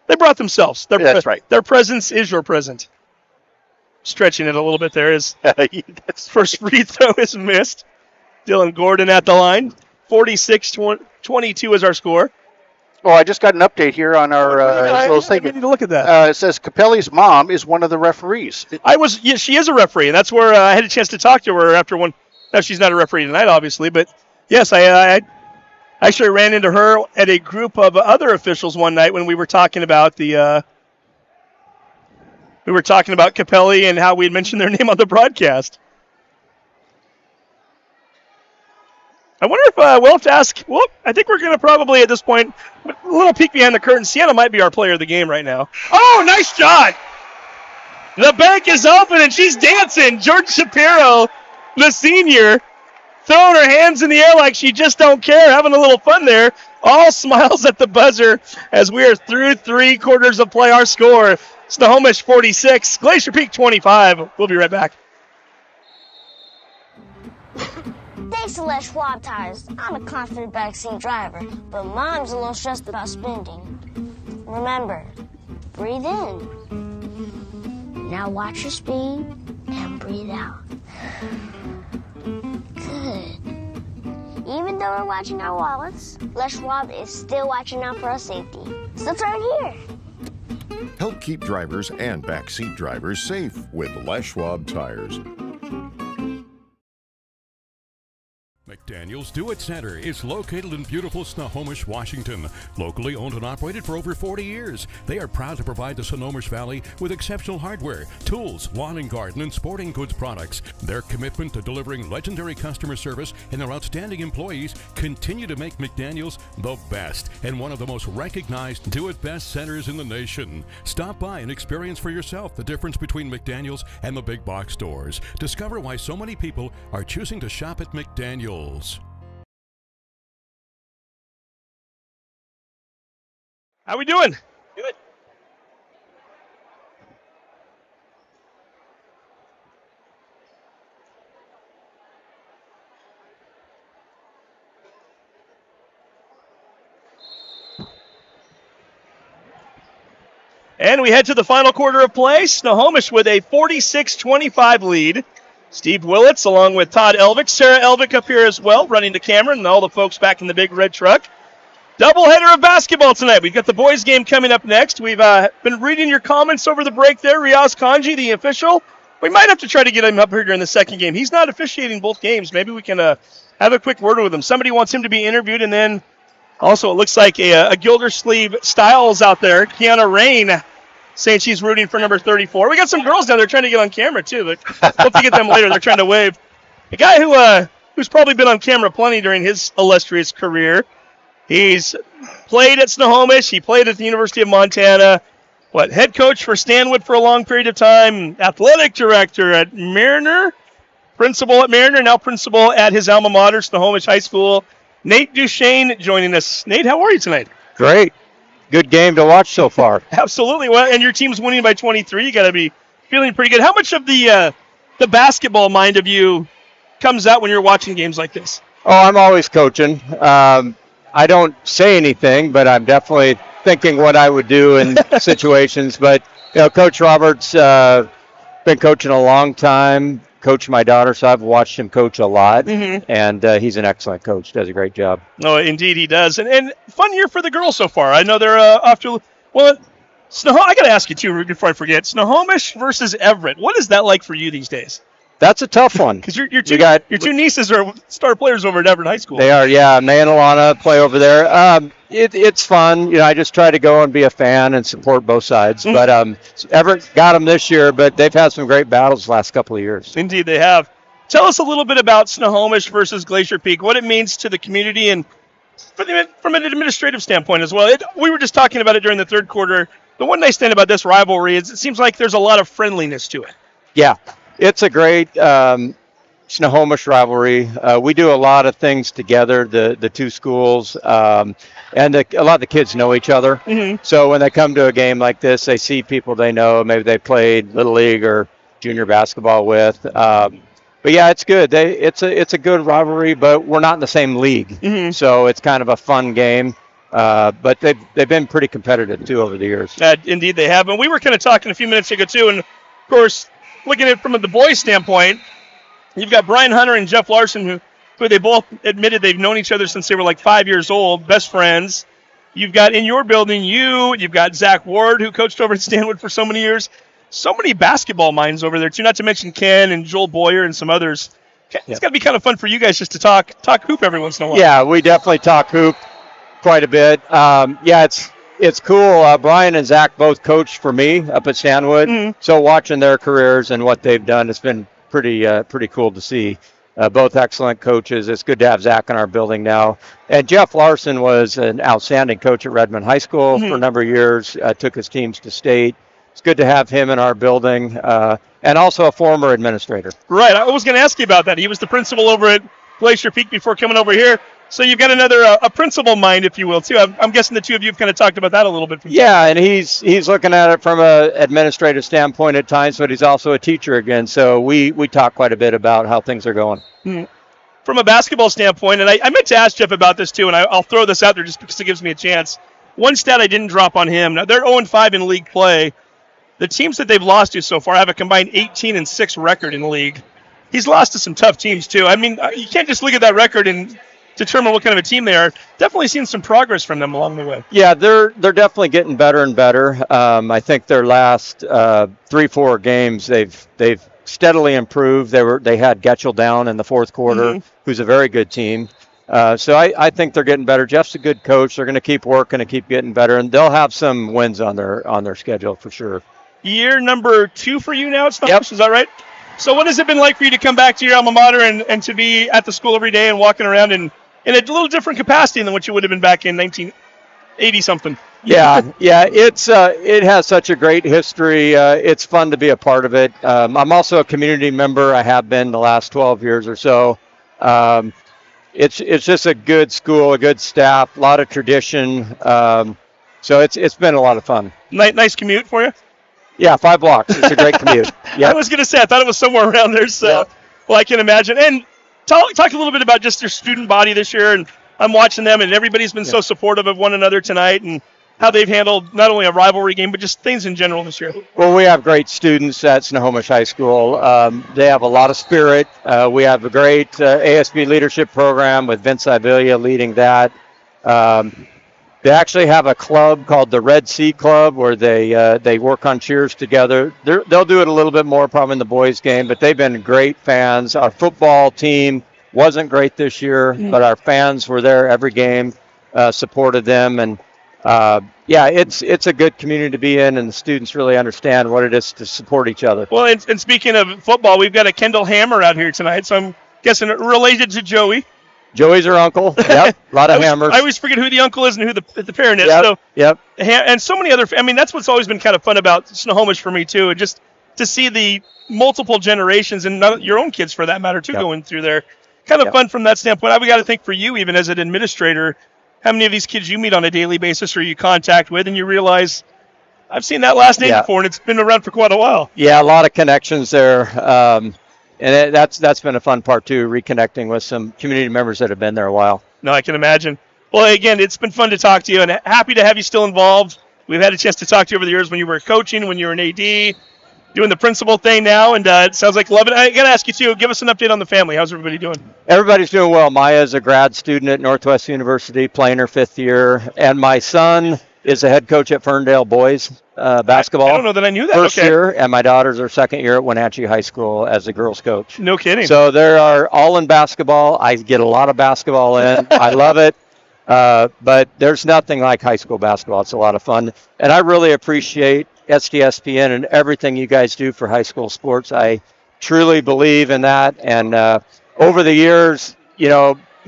Speaker 7: They brought themselves.
Speaker 8: That's right.
Speaker 7: Their presence is your present. Stretching it a little bit there. His first free throw is missed. Dylan Gordon at the line. 46-22 is our score.
Speaker 8: Oh, I just got an update here on our little segment.
Speaker 7: I need to look at that.
Speaker 8: It says Capelli's mom is one of the referees.
Speaker 7: She is a referee, and that's where I had a chance to talk to her after one. Now, she's not a referee tonight, obviously, but yes, I actually ran into her at a group of other officials one night when we were talking about Capelli and how we had mentioned their name on the broadcast. I wonder if we'll have to ask. Well, I think we're going to probably at this point, a little peek behind the curtain. Sienna might be our player of the game right now. Oh, nice shot! The bank is open and she's dancing. George Shapiro, the senior, throwing her hands in the air like she just don't care, having a little fun there. All smiles at the buzzer as we are through 3 quarters of play. Our score, Snohomish 46, Glacier Peak 25. We'll be right back.
Speaker 4: Thanks to Les Schwab Tires, I'm a confident backseat driver, but Mom's a little stressed about spending. Remember, breathe in. Now watch your speed and breathe out. Good. Even though we're watching our wallets, Les Schwab is still watching out for our safety. So turn here.
Speaker 5: Help keep drivers and backseat drivers safe with Les Schwab Tires.
Speaker 10: McDaniel's Do It Center is located in beautiful Snohomish, Washington. Locally owned and operated for over 40 years, they are proud to provide the Snohomish Valley with exceptional hardware, tools, lawn and garden, and sporting goods products. Their commitment to delivering legendary customer service and their outstanding employees continue to make McDaniel's the best and one of the most recognized Do It Best centers in the nation. Stop by and experience for yourself the difference between McDaniel's and the big box stores. Discover why so many people are choosing to shop at McDaniel's.
Speaker 7: How we doing? Good. And we head to the final quarter of play. Snohomish with a 46-25 lead. Steve Willits along with Todd Elvick. Sarah Elvick up here as well, running the camera, and all the folks back in the big red truck. Doubleheader of basketball tonight. We've got the boys game coming up next. We've been reading your comments over the break there. Riaz Kanji, the official. We might have to try to get him up here during the second game. He's not officiating both games. Maybe we can have a quick word with him. Somebody wants him to be interviewed, and then also it looks like a Gildersleeve Styles out there. Kiana Rain saying she's rooting for number 34. We got some girls down there trying to get on camera, too. But we'll have to get them later. They're trying to wave. A guy who's probably been on camera plenty during his illustrious career. He's played at Snohomish. He played at the University of Montana. Head coach for Stanwood for a long period of time. Athletic director at Mariner. Principal at Mariner, now principal at his alma mater, Snohomish High School. Nate Duchesne joining us. Nate, how are you tonight?
Speaker 3: Great. Good game to watch so far.
Speaker 7: Absolutely. Well, and your team's winning by 23. You got to be feeling pretty good. How much of the basketball mind of you comes out when you're watching games like this?
Speaker 3: Oh, I'm always coaching. I don't say anything, but I'm definitely thinking what I would do in situations. But, Coach Roberts been coaching a long time, coached my daughter, so I've watched him coach a lot. Mm-hmm. And he's an excellent coach, does a great job.
Speaker 7: No, indeed he does. And fun year for the girls so far. I know they're off to, I got to ask you, too, before I forget. Snohomish versus Everett. What is that like for you these days?
Speaker 3: That's a tough one.
Speaker 7: Because your two nieces are star players over at Everett High School.
Speaker 3: They are, yeah. May and Alana play over there. It's fun. I just try to go and be a fan and support both sides. Mm-hmm. But Everett got them this year, but they've had some great battles the last couple of years.
Speaker 7: Indeed, they have. Tell us a little bit about Snohomish versus Glacier Peak, what it means to the community and from an administrative standpoint as well. We were just talking about it during the third quarter. the one nice thing about this rivalry is it seems like there's a lot of friendliness to it.
Speaker 3: Yeah, it's a great Snohomish rivalry. We do a lot of things together, the two schools, and a lot of the kids know each other.
Speaker 7: Mm-hmm.
Speaker 3: So when they come to a game like this, they see people they know, maybe they played Little League or junior basketball with. But yeah, it's good. It's a good rivalry, but we're not in the same league,
Speaker 7: Mm-hmm.
Speaker 3: so it's kind of a fun game. But they've been pretty competitive too over the years.
Speaker 7: Indeed, they have. And we were kind of talking a few minutes ago too, and of course, looking at it from the boys' standpoint, you've got Brian Hunter and Jeff Larson, who they both admitted they've known each other since they were like 5 years old, best friends. You've got in your building you've got Zach Ward, who coached over at Stanwood for so many years. So many basketball minds over there too, not to mention Ken and Joel Boyer and some others. It's got to be kind of fun for you guys just to talk hoop every once in a while.
Speaker 3: Yeah, we definitely talk hoop quite a bit. Yeah, it's cool. Brian and Zach both coached for me up at Stanwood, so watching their careers and what they've done, it's been pretty cool to see. Both excellent coaches. It's good to have Zach in our building now. And Jeff Larson was an outstanding coach at Redmond High School for a number of years, took his teams to state. It's good to have him in our building, and also a former administrator.
Speaker 7: Right. I was going to ask you about that. He was the principal over at Glacier Peak before coming over here. So you've got another a principal mind, if you will, too. I'm guessing the two of you have kind of talked about that a little bit.
Speaker 3: Yeah, and he's looking at it from an administrative standpoint at times, but he's also a teacher again. So we talk quite a bit about how things are going.
Speaker 7: From a basketball standpoint, and I meant to ask Jeff about this too, and I'll throw this out there just because it gives me a chance. One stat I didn't drop on him. Now, they're 0-5 in league play. The teams that they've lost to so far have a combined 18-6 record in the league. He's lost to some tough teams too. I mean, you can't just look at that record and determine what kind of a team they are. Definitely seen some progress from them along the way.
Speaker 3: Yeah, they're definitely getting better and better. I think their last 3-4 games they've steadily improved. They had Getchell down in the fourth quarter, who's a very good team. So I think they're getting better. Jeff's a good coach. They're going to keep working and keep getting better, and they'll have some wins on their schedule for sure.
Speaker 7: Year number 2 for you now at Snohomish, is that right? So what has it been like for you to come back to your alma mater and to be at the school every day and walking around in a little different capacity than what you would have been back in 1980-something?
Speaker 3: Yeah, it has such a great history. It's fun to be a part of it. I'm also a community member. I have been the last 12 years or so. It's just a good school, a good staff, a lot of tradition. So it's been a lot of fun.
Speaker 7: Nice commute for you?
Speaker 3: Yeah, 5 blocks. It's a great commute.
Speaker 7: Yep. I was going to say, I thought it was somewhere around there, so well, I can imagine. And talk a little bit about just your student body this year. And I'm watching them, and everybody's been so supportive of one another tonight and how they've handled not only a rivalry game, but just things in general this year.
Speaker 3: Well, we have great students at Snohomish High School. They have a lot of spirit. We have a great ASB leadership program with Vince Ibelia leading that. They actually have a club called the Red Sea Club where they work on cheers together. They'll do it a little bit more probably in the boys' game, but they've been great fans. Our football team wasn't great this year, but our fans were there every game, supported them, and it's a good community to be in, and the students really understand what it is to support each other.
Speaker 7: Well, and speaking of football, we've got a Kendall Hammer out here tonight, so I'm guessing related to Joey.
Speaker 3: Joey's her uncle. Yep, a lot of hammers.
Speaker 7: I always forget who the uncle is and who the parent is.
Speaker 3: Yep.
Speaker 7: And so many other. I mean, that's what's always been kind of fun about Snohomish for me too, and just to see the multiple generations and your own kids for that matter too going through there. Kind of fun from that standpoint. I've got to think for you, even as an administrator, how many of these kids you meet on a daily basis or you contact with, and you realize I've seen that last name before, and it's been around for quite a while.
Speaker 3: Yeah, a lot of connections there. And that's been a fun part, too, reconnecting with some community members that have been there a while.
Speaker 7: No, I can imagine. Well, again, it's been fun to talk to you, and happy to have you still involved. We've had a chance to talk to you over the years when you were coaching, when you were an AD, doing the principal thing now, and it sounds like loving it. I got to ask you, too, give us an update on the family. How's everybody doing?
Speaker 3: Everybody's doing well. Maya's a grad student at Northwest University, playing her 5th year, and my son is a head coach at Ferndale boys basketball. I
Speaker 7: don't know that I knew that.
Speaker 3: First year, and my daughter's her 2nd year at Wenatchee High School as a girls coach.
Speaker 7: No kidding.
Speaker 3: So they are all in basketball. I get a lot of basketball in. I love it. But there's nothing like high school basketball. It's a lot of fun. And I really appreciate STSPN and everything you guys do for high school sports. I truly believe in that. And over the years,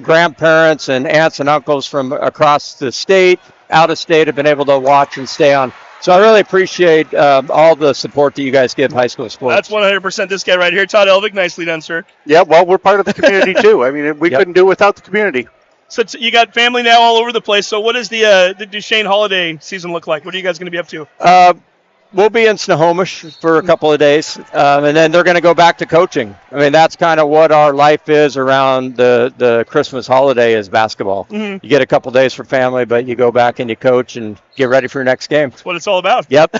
Speaker 3: grandparents and aunts and uncles from across the state, out of state, have been able to watch and stay on So I really appreciate all the support that you guys give high school sports.
Speaker 7: That's 100% this guy right here, Todd Elvig. Nicely done, sir.
Speaker 8: Yeah, well, we're part of the community too. I mean, we couldn't do without the community.
Speaker 7: So you got family now all over the place. So what does the Duchesne holiday season look like? What are you guys going to be up to?
Speaker 3: We'll be in Snohomish for a couple of days, and then they're going to go back to coaching. I mean, that's kind of what our life is around the Christmas holiday is basketball.
Speaker 7: Mhm.
Speaker 3: You get a couple of days for family, but you go back and you coach and get ready for your next game.
Speaker 7: That's what it's all about.
Speaker 3: Yep.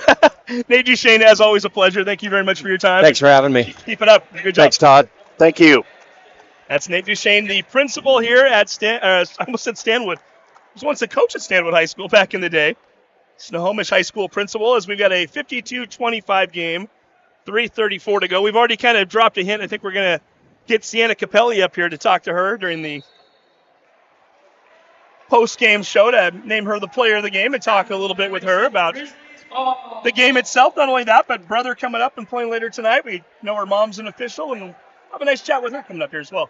Speaker 7: Nate Duchesne, as always, a pleasure. Thank you very much for your time.
Speaker 3: Thanks for having me.
Speaker 7: Keep it up. Good job.
Speaker 3: Thanks, Todd.
Speaker 8: Thank you.
Speaker 7: That's Nate Duchesne, the principal here at I almost said Stanwood. He was once a coach at Stanwood High School back in the day. Snohomish High School principal, as we've got a 52-25 game, 3:34 to go. We've already kind of dropped a hint. I think we're going to get Sienna Capelli up here to talk to her during the post-game show to name her the player of the game and talk a little bit with her about the game itself. Not only that, but brother coming up and playing later tonight. We know her mom's an official, and we'll have a nice chat with her coming up here as well.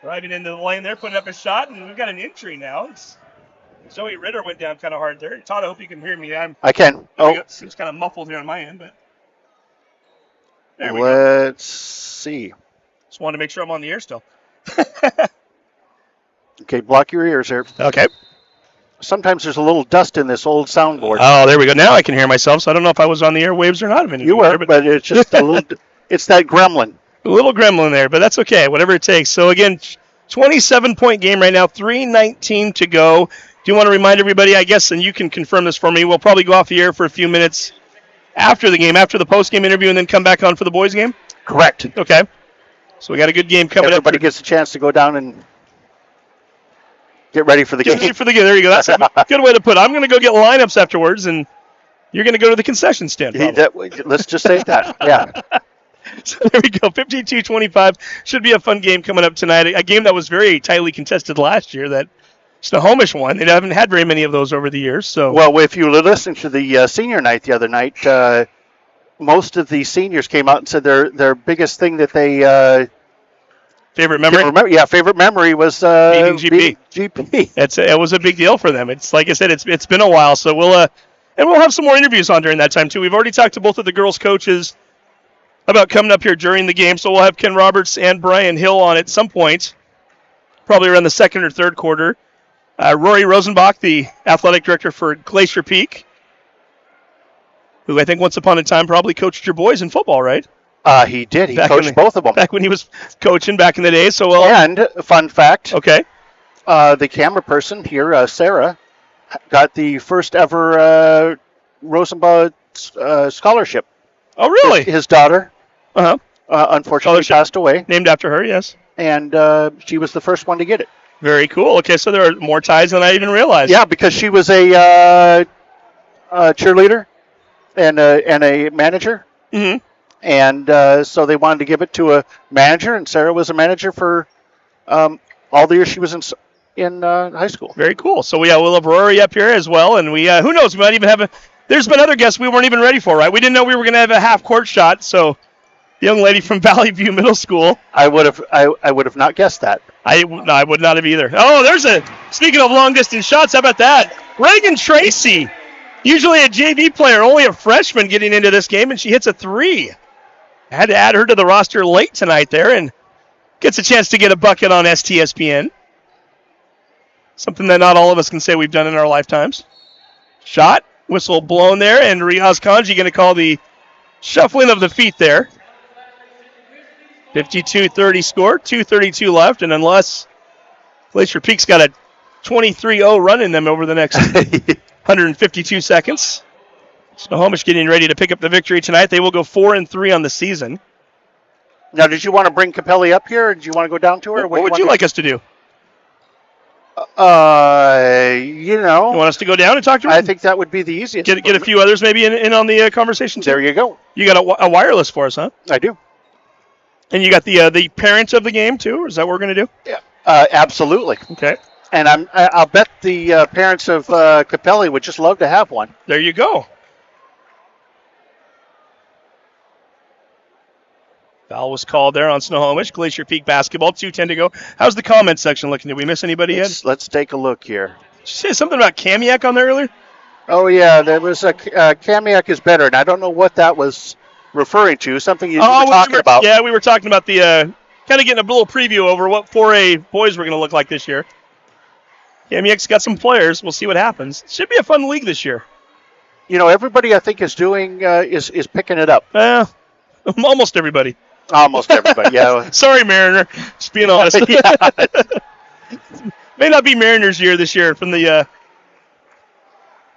Speaker 7: Driving into the lane there, putting up a shot, and we've got an injury now. Zoe Ritter went down kind of hard there. Todd, I hope you can hear me.
Speaker 8: I can.
Speaker 7: Seems kind of muffled here on my end, but there
Speaker 8: Let's see.
Speaker 7: just wanted to make sure I'm on the air still.
Speaker 8: Okay, block your ears here.
Speaker 7: Okay.
Speaker 8: Sometimes there's a little dust in this old soundboard.
Speaker 7: Oh, there we go. Now I can hear myself, so I don't know if I was on the airwaves or not.
Speaker 8: You were, but it's just a little. It's that gremlin.
Speaker 7: A little gremlin there, but that's okay. Whatever it takes. So again, 27-point game right now, 3:19 to go. Do you want to remind everybody, I guess, and you can confirm this for me, we'll probably go off the air for a few minutes after the game, after the post-game interview, and then come back on for the boys' game?
Speaker 8: Correct.
Speaker 7: Okay. So we got a good game coming
Speaker 8: Everybody gets a chance to go down and get ready for the
Speaker 7: Get
Speaker 8: game.
Speaker 7: ready for the game. There you go. That's a good way to put it. I'm going to go get lineups afterwards, and you're going to go to the concession stand.
Speaker 8: Let's just say that. Yeah.
Speaker 7: So there we go. 52-25. Should be a fun game coming up tonight. A game that was very tightly contested last year that Snohomish won. They haven't had very many of those over the years. So
Speaker 8: Well, if you listened to the senior night the other night, most of the seniors came out and said their biggest thing that they
Speaker 7: favorite memory.
Speaker 8: Favorite memory was
Speaker 7: beating GP.
Speaker 8: GP.
Speaker 7: It was a big deal for them. It's like I said, it's been a while. So we'll have some more interviews on during that time too. We've already talked to both of the girls' coaches about coming up here during the game. So we'll have Ken Roberts and Brian Hill on at some point, probably around the second or third quarter. Rory Rosenbach, the athletic director for Glacier Peak, who I think once upon a time probably coached your boys in football, right?
Speaker 8: He did. He coached both of them.
Speaker 7: Back when he was coaching back in the day. So
Speaker 8: and fun fact.
Speaker 7: Okay.
Speaker 8: The camera person here, Sarah, got the first ever Rosenbach scholarship.
Speaker 7: Oh, really?
Speaker 8: His daughter.
Speaker 7: Uh-huh.
Speaker 8: Unfortunately passed away.
Speaker 7: Named after her, yes.
Speaker 8: And she was the first one to get it.
Speaker 7: Very cool. Okay, so there are more ties than I even realized.
Speaker 8: Yeah, because she was a cheerleader and a manager.
Speaker 7: Mm-hmm.
Speaker 8: And so they wanted to give it to a manager, and Sarah was a manager for all the years she was in high school.
Speaker 7: Very cool. So we'll have Rory up here as well, and we who knows, we might even have there's been other guests we weren't even ready for, right? We didn't know we were going to have a half-court shot, so the young lady from Valley View Middle School.
Speaker 8: I would have not guessed that.
Speaker 7: I would not have either. Oh, speaking of long-distance shots, how about that? Reagan Tracy, usually a JV player, only a freshman getting into this game, and she hits a three. I had to add her to the roster late tonight there, and gets a chance to get a bucket on STSPN. Something that not all of us can say we've done in our lifetimes. Shot, whistle blown there, and Riaz Kanji going to call the shuffling of the feet there. 52-30 score, 2:32 left, and unless Glacier Peak's got a 23-0 run in them over the next 152 seconds, Snohomish getting ready to pick up the victory tonight. They will go 4-3 on the season.
Speaker 8: Now, did you want to bring Capelli up here, or did you want to go down to her? Or
Speaker 7: what would you like us to do?
Speaker 8: You
Speaker 7: want us to go down and talk to her?
Speaker 8: I think that would be the easiest.
Speaker 7: Get a few others maybe in on the conversation too.
Speaker 8: There you go.
Speaker 7: You got a wireless for us, huh?
Speaker 8: I do.
Speaker 7: And you got the parents of the game too, or is that what we're going to do?
Speaker 8: Yeah, absolutely.
Speaker 7: Okay.
Speaker 8: And I'll bet the parents of Capelli would just love to have one.
Speaker 7: There you go. Foul was called there on Snohomish. Glacier Peak basketball, 2:10 to go. How's the comment section looking? Did we miss anybody yet?
Speaker 8: Let's take a look here.
Speaker 7: you say something about Kamiak on there earlier?
Speaker 8: Oh, yeah, there was a Kamiak is better, and I don't know what that was referring to. Something you were talking about.
Speaker 7: Yeah, we were talking about the kind of getting a little preview over what 4A boys were going to look like this year. Kamiak's got some players. We'll see what happens. Should be a fun league this year.
Speaker 8: You know, everybody I think is doing is picking it up.
Speaker 7: Almost everybody.
Speaker 8: Almost everybody, yeah.
Speaker 7: Sorry, Mariner. Just being honest. May not be Mariners' year this year from the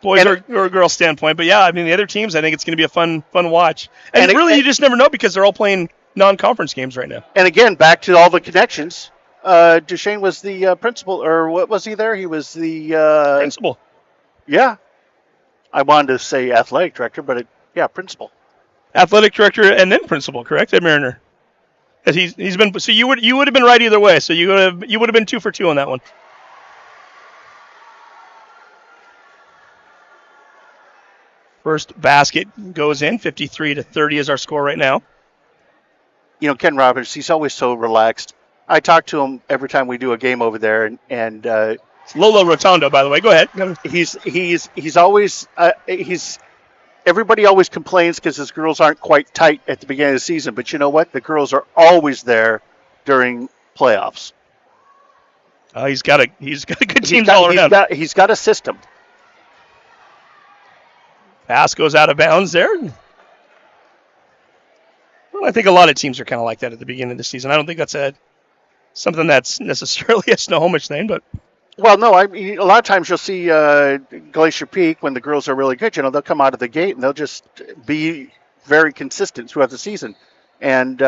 Speaker 7: boys or girls standpoint, but yeah, I mean the other teams, I think it's going to be a fun watch. And really, you just never know because they're all playing non-conference games right now.
Speaker 8: And again, back to all the connections. Duchesne was the principal, or what was he there? He was the
Speaker 7: principal.
Speaker 8: Yeah, I wanted to say athletic director, but principal.
Speaker 7: Athletic director and then principal, correct? At Mariner. He's been so you would have been right either way. So you would have been 2 for 2 on that one. First basket goes in. 53-30 is our score right now.
Speaker 8: You know, Ken Roberts, he's always so relaxed. I talk to him every time we do a game over there, and
Speaker 7: it's Lolo Rotondo, by the way. Go ahead.
Speaker 8: He's always everybody always complains because his girls aren't quite tight at the beginning of the season, but you know what? The girls are always there during playoffs.
Speaker 7: He's got a good team all around.
Speaker 8: He's got a system.
Speaker 7: Pass goes out of bounds there. Well, I think a lot of teams are kind of like that at the beginning of the season. I don't think that's something that's necessarily a Snohomish thing, but.
Speaker 8: Well, no, I mean, a lot of times you'll see Glacier Peak when the girls are really good. You know, they'll come out of the gate and they'll just be very consistent throughout the season. And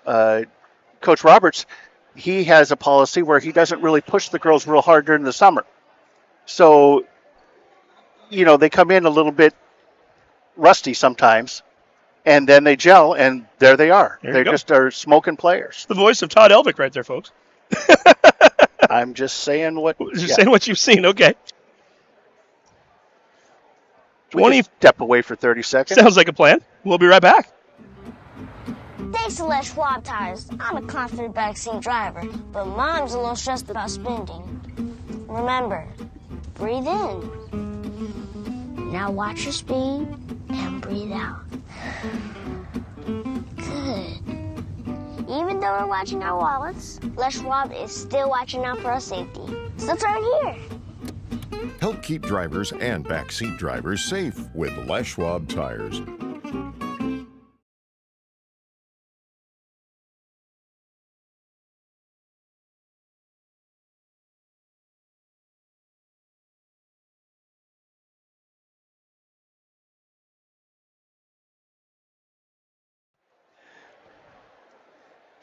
Speaker 8: Coach Roberts, he has a policy where he doesn't really push the girls real hard during the summer. So, you know, they come in a little bit rusty sometimes, and then they gel, and there they are. They just are smoking players.
Speaker 7: The voice of Todd Elvick right there, folks.
Speaker 8: I'm just saying what...
Speaker 7: saying what you've seen, okay.
Speaker 8: 20. Step away for 30 seconds.
Speaker 7: Sounds like a plan. We'll be right back.
Speaker 4: Thanks to Les Schwab Tires, I'm a confident backseat driver, but Mom's a little stressed about spending. Remember, breathe in. Now watch your speed and breathe out. Good. Even though we're watching our wallets, Les Schwab is still watching out for our safety. So let's right here.
Speaker 5: Help keep drivers and backseat drivers safe with Les Schwab Tires.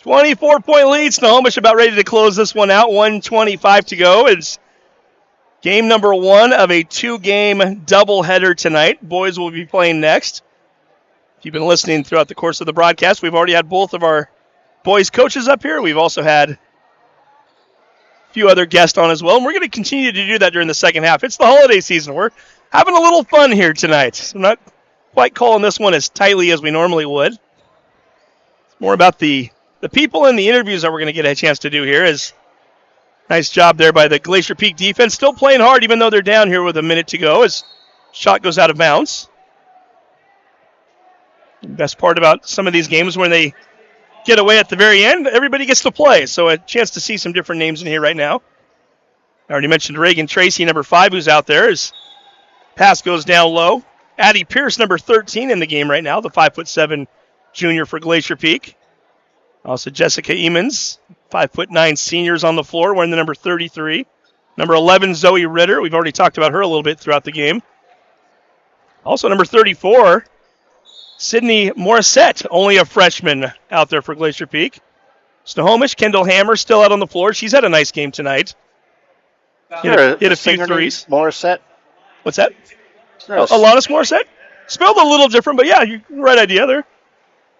Speaker 7: .24 lead. Snohomish about ready to close this one out. 1:25 to go. It's game number 1 of a 2-game doubleheader tonight. Boys will be playing next. If you've been listening throughout the course of the broadcast, we've already had both of our boys coaches up here. We've also had a few other guests on as well, and we're going to continue to do that during the second half. It's the holiday season. We're having a little fun here tonight. I'm not quite calling this one as tightly as we normally would. It's more about the people and the interviews that we're going to get a chance to do here. Is nice job there by the Glacier Peak defense. Still playing hard even though they're down here with a minute to go as shot goes out of bounds. The best part about some of these games when they get away at the very end, everybody gets to play. So a chance to see some different names in here right now. I already mentioned Reagan Tracy, number 5, who's out there. His pass goes down low. Addie Pierce, number 13 in the game right now, the 5'7" junior for Glacier Peak. Also, Jessica Emons, 5'9" seniors on the floor, wearing the number 33. Number 11, Zoe Ritter. We've already talked about her a little bit throughout the game. Also, number 34, Sydney Morissette, only a freshman out there for Glacier Peak. Snohomish, Kendall Hammer, still out on the floor. She's had a nice game tonight. Hit a few threes.
Speaker 8: Morissette.
Speaker 7: What's that? Alanis Morissette. Spelled a little different, but yeah, right idea there.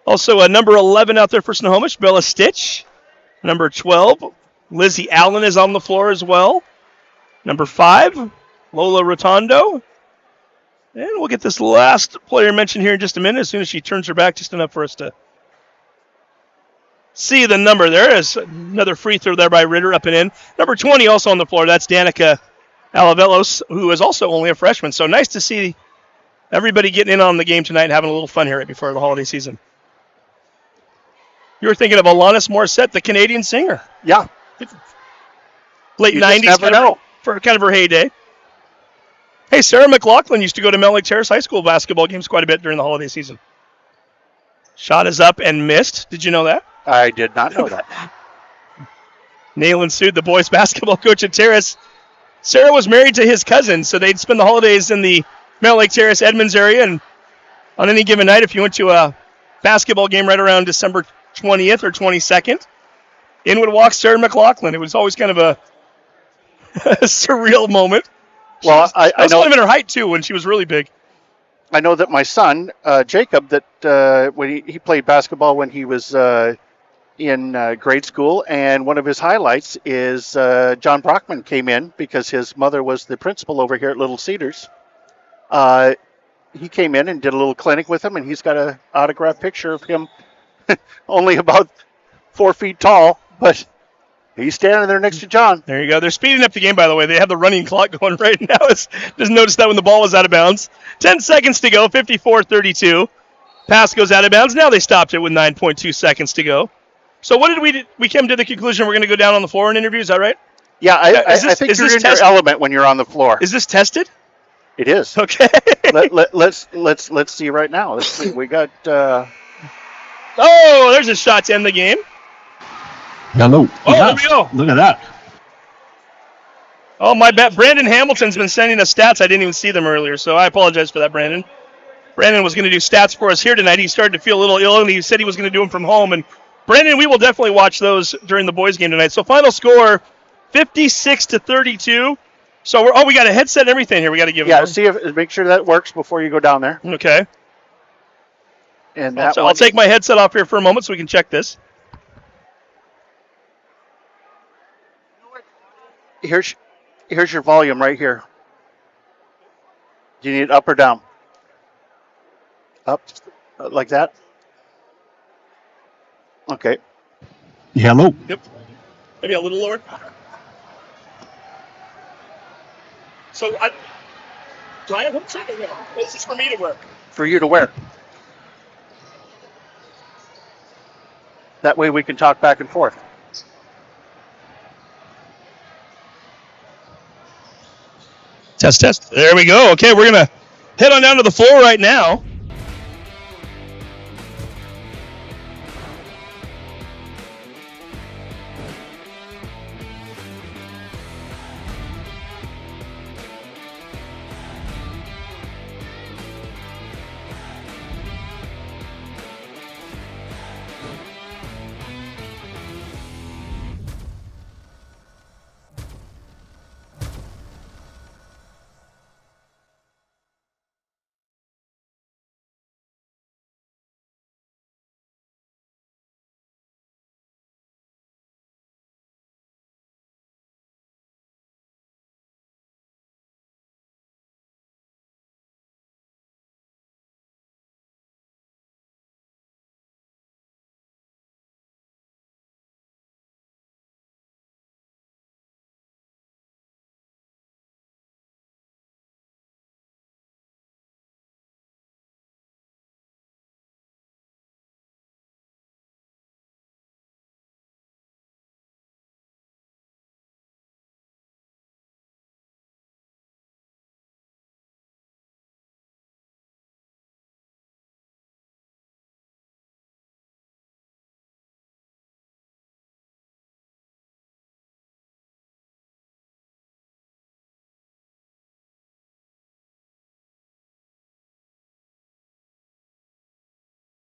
Speaker 7: Also, number 11 out there for Snohomish, Bella Stitch. Number 12, Lizzie Allen is on the floor as well. Number 5, Lola Rotondo. And we'll get this last player mentioned here in just a minute as soon as she turns her back just enough for us to see the number. There is another free throw there by Ritter up and in. Number 20 also on the floor. That's Danica Alavelos, who is also only a freshman. So nice to see everybody getting in on the game tonight and having a little fun here right before the holiday season. You were thinking of Alanis Morissette, the Canadian singer.
Speaker 8: Yeah.
Speaker 7: Late
Speaker 8: You
Speaker 7: 90s,
Speaker 8: just never know.
Speaker 7: For kind of her heyday. Hey, Sarah McLaughlin used to go to Mount Lake Terrace High School basketball games quite a bit during the holiday season. Shot is up and missed. Did you know that?
Speaker 8: I did not know that.
Speaker 7: Nayland Sood, the boys basketball coach at Terrace. Sarah was married to his cousin, so they'd spend the holidays in the Mount Lake Terrace, Edmonds area. And on any given night, if you went to a basketball game right around December 20th or 22nd, in would walk Sarah McLaughlin. It was always kind of a surreal moment.
Speaker 8: Well, I
Speaker 7: was
Speaker 8: know.
Speaker 7: kind of in her height, too, when she was really big.
Speaker 8: I know that my son, Jacob, that when he played basketball when he was in grade school, and one of his highlights is John Brockman came in because his mother was the principal over here at Little Cedars. He came in and did a little clinic with him, and he's got an autographed picture of him only about 4 feet tall, but he's standing there next to John.
Speaker 7: There you go. They're speeding up the game, by the way. They have the running clock going right now. Just noticed that when the ball was out of bounds. 10 seconds to go, 54-32. Pass goes out of bounds. Now they stopped it with 9.2 seconds to go. So what did we do? We came to the conclusion we're going to go down on the floor and interview. Is that right?
Speaker 8: Yeah, I think you're in your element when you're on the floor.
Speaker 7: Is this tested?
Speaker 8: It is.
Speaker 7: Okay.
Speaker 8: Let's see right now. Let's see. We got.
Speaker 7: Oh, there's a shot to end the game.
Speaker 9: Hello.
Speaker 7: Oh, there we go.
Speaker 9: Look at that.
Speaker 7: Oh, my bad. Brandon Hamilton's been sending us stats. I didn't even see them earlier, so I apologize for that, Brandon. Brandon was going to do stats for us here tonight. He started to feel a little ill, and he said he was going to do them from home. And Brandon, we will definitely watch those during the boys' game tonight. So final score, 56-32. So we got a headset and everything here. We got to give.
Speaker 8: Yeah, make sure that works before you go down there.
Speaker 7: Okay.
Speaker 8: And
Speaker 7: I'll take my headset off here for a moment so we can check this.
Speaker 8: Here's your volume right here. Do you need it up or down? Up, like that? Okay.
Speaker 9: Hello.
Speaker 7: Yep. Maybe a little lower. So do I have headset? This is for me to wear.
Speaker 8: For you to wear. That way we can talk back and forth.
Speaker 7: Test. There we go. Okay, we're going to head on down to the floor right now.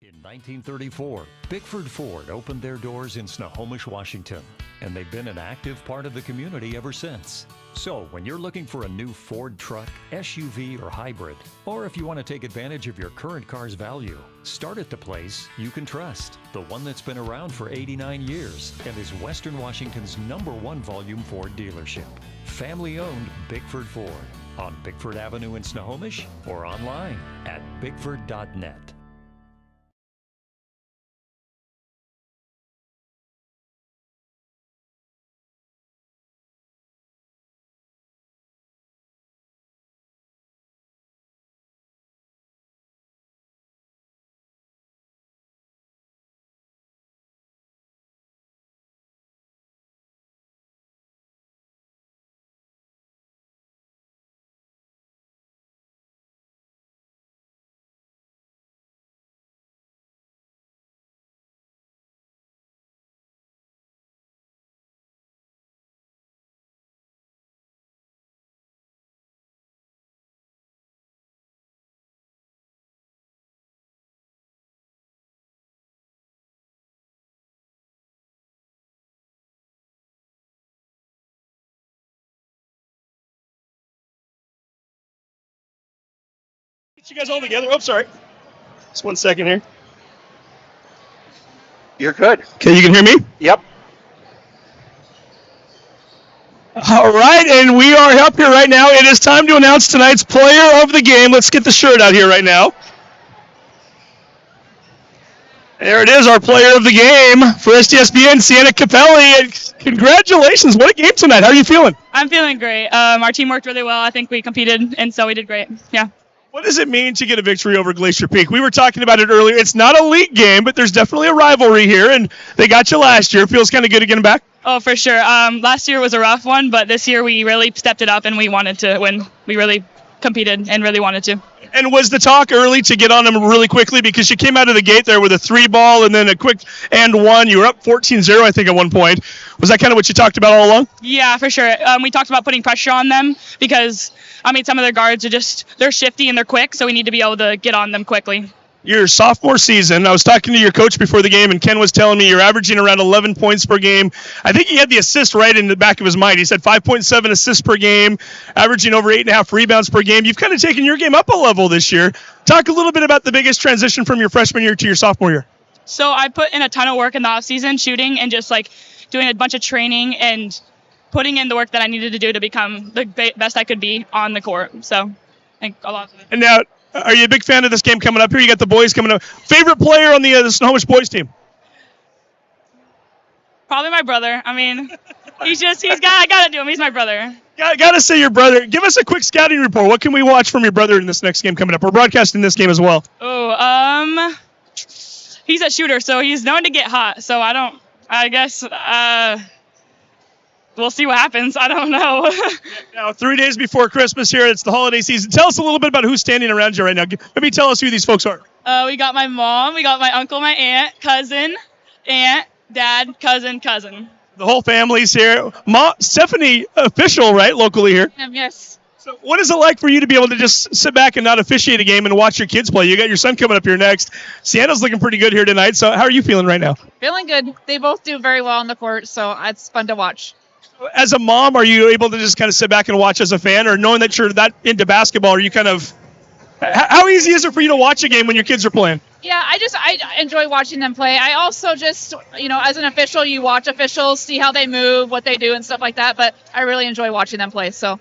Speaker 11: In 1934, Bickford Ford opened their doors in Snohomish, Washington, and they've been an active part of the community ever since. So when you're looking for a new Ford truck, SUV, or hybrid, or if you want to take advantage of your current car's value, start at the place you can trust, the one that's been around for 89 years and is Western Washington's #1 volume Ford dealership. Family-owned Bickford Ford on Bickford Avenue in Snohomish or online at bickford.net.
Speaker 7: Get you guys all together. Oh, sorry. Just 1 second here.
Speaker 8: You're good.
Speaker 7: Okay, you can hear me?
Speaker 8: Yep.
Speaker 7: All right, and we are up here right now. It is time to announce tonight's player of the game. Let's get the shirt out here right now. There it is, our player of the game for STSPN, Sienna Capelli. Congratulations. What a game tonight. How are you feeling?
Speaker 12: I'm feeling great. Our team worked really well. I think we competed, and so we did great. Yeah.
Speaker 7: What does it mean to get a victory over Glacier Peak? We were talking about it earlier. It's not a league game, but there's definitely a rivalry here, and they got you last year. It feels kind of good to get them back.
Speaker 12: Oh, for sure. Last year was a rough one, but this year we really stepped it up, and we wanted to win. We really competed and really wanted to.
Speaker 7: And was the talk early to get on them really quickly? Because you came out of the gate there with a 3-ball and then a quick and one. You were up 14-0, I think, at one point. Was that kind of what you talked about all along?
Speaker 12: Yeah, for sure. We talked about putting pressure on them because, some of their guards are they're shifty and they're quick, so we need to be able to get on them quickly.
Speaker 7: Your sophomore season, I was talking to your coach before the game, and Ken was telling me you're averaging around 11 points per game. I think he had the assist right in the back of his mind. He said 5.7 assists per game, averaging over 8.5 rebounds per game. You've kind of taken your game up a level this year. Talk a little bit about the biggest transition from your freshman year to your sophomore year.
Speaker 12: So I put in a ton of work in the offseason, shooting and just doing a bunch of training and putting in the work that I needed to do to become the best I could be on the court. So I think a lot of it.
Speaker 7: And now, are you a big fan of this game coming up here? You got the boys coming up. Favorite player on the Snohomish boys team?
Speaker 12: Probably my brother. I got to do him. He's my brother.
Speaker 7: Got to say your brother. Give us a quick scouting report. What can we watch from your brother in this next game coming up? We're broadcasting this game as well.
Speaker 12: Oh, he's a shooter, so he's known to get hot. So I guess, we'll see what happens. I don't know.
Speaker 7: Now, 3 days before Christmas here, it's the holiday season. Tell us a little bit about who's standing around you right now. Maybe tell us who these folks are.
Speaker 12: We got my mom, we got my uncle, my aunt, dad, cousin.
Speaker 7: The whole family's here. Stephanie, official, right, locally here?
Speaker 12: Yes.
Speaker 7: So what is it like for you to be able to just sit back and not officiate a game and watch your kids play? You got your son coming up here next. Sienna's looking pretty good here tonight. So how are you feeling right now?
Speaker 13: Feeling good. They both do very well on the court, so it's fun to watch.
Speaker 7: As a mom, are you able to just kind of sit back and watch as a fan, or knowing that you're that into basketball, are you kind of – how easy is it for you to watch a game when your kids are playing?
Speaker 13: Yeah, I enjoy watching them play. I also just, as an official, you watch officials, see how they move, what they do, and stuff like that, but I really enjoy watching them play, so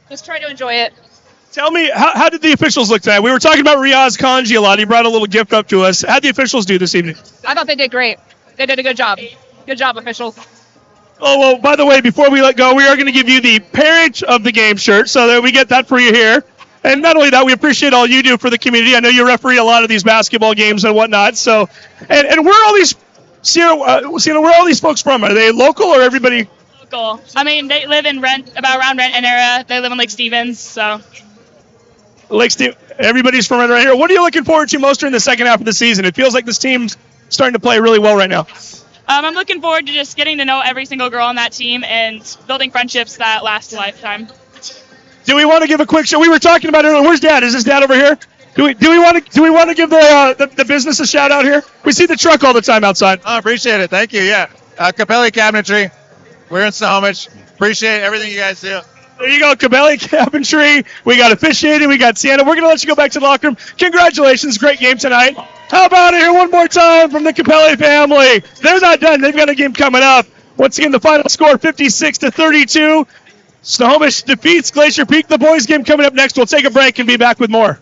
Speaker 13: just try to enjoy it.
Speaker 7: Tell me, how did the officials look tonight? We were talking about Riaz Kanji a lot. He brought a little gift up to us. How did the officials do this evening?
Speaker 13: I thought they did great. They did a good job. Good job, officials.
Speaker 7: Oh, well, by the way, before we let go, we are going to give you the Parent of the Game shirt, so that we get that for you here. And not only that, we appreciate all you do for the community. I know you referee a lot of these basketball games and whatnot. So, and where are all these, where are all these folks from? Are they local or everybody?
Speaker 12: Local. They live in around Renton area. They live in Lake Stevens, so.
Speaker 7: Everybody's from right here. What are you looking forward to most during the second half of the season? It feels like this team's starting to play really well right now.
Speaker 12: I'm looking forward to just getting to know every single girl on that team and building friendships that last a lifetime.
Speaker 7: Do we want to give a quick show? We were talking about it earlier. Where's Dad? Is his dad over here? Do we want to give the business a shout out here? We see the truck all the time outside.
Speaker 14: Oh, appreciate it. Thank you. Yeah, Capelli Cabinetry. We're in Snohomish. Appreciate everything you guys do.
Speaker 7: There you go, Capelli Cabinetry. We got officiating. We got Sienna. We're going to let you go back to the locker room. Congratulations. Great game tonight. How about it here one more time from the Capelli family? They're not done. They've got a game coming up. Once again, the final score, 56-32. Snohomish defeats Glacier Peak. The boys game coming up next. We'll take a break and be back with more.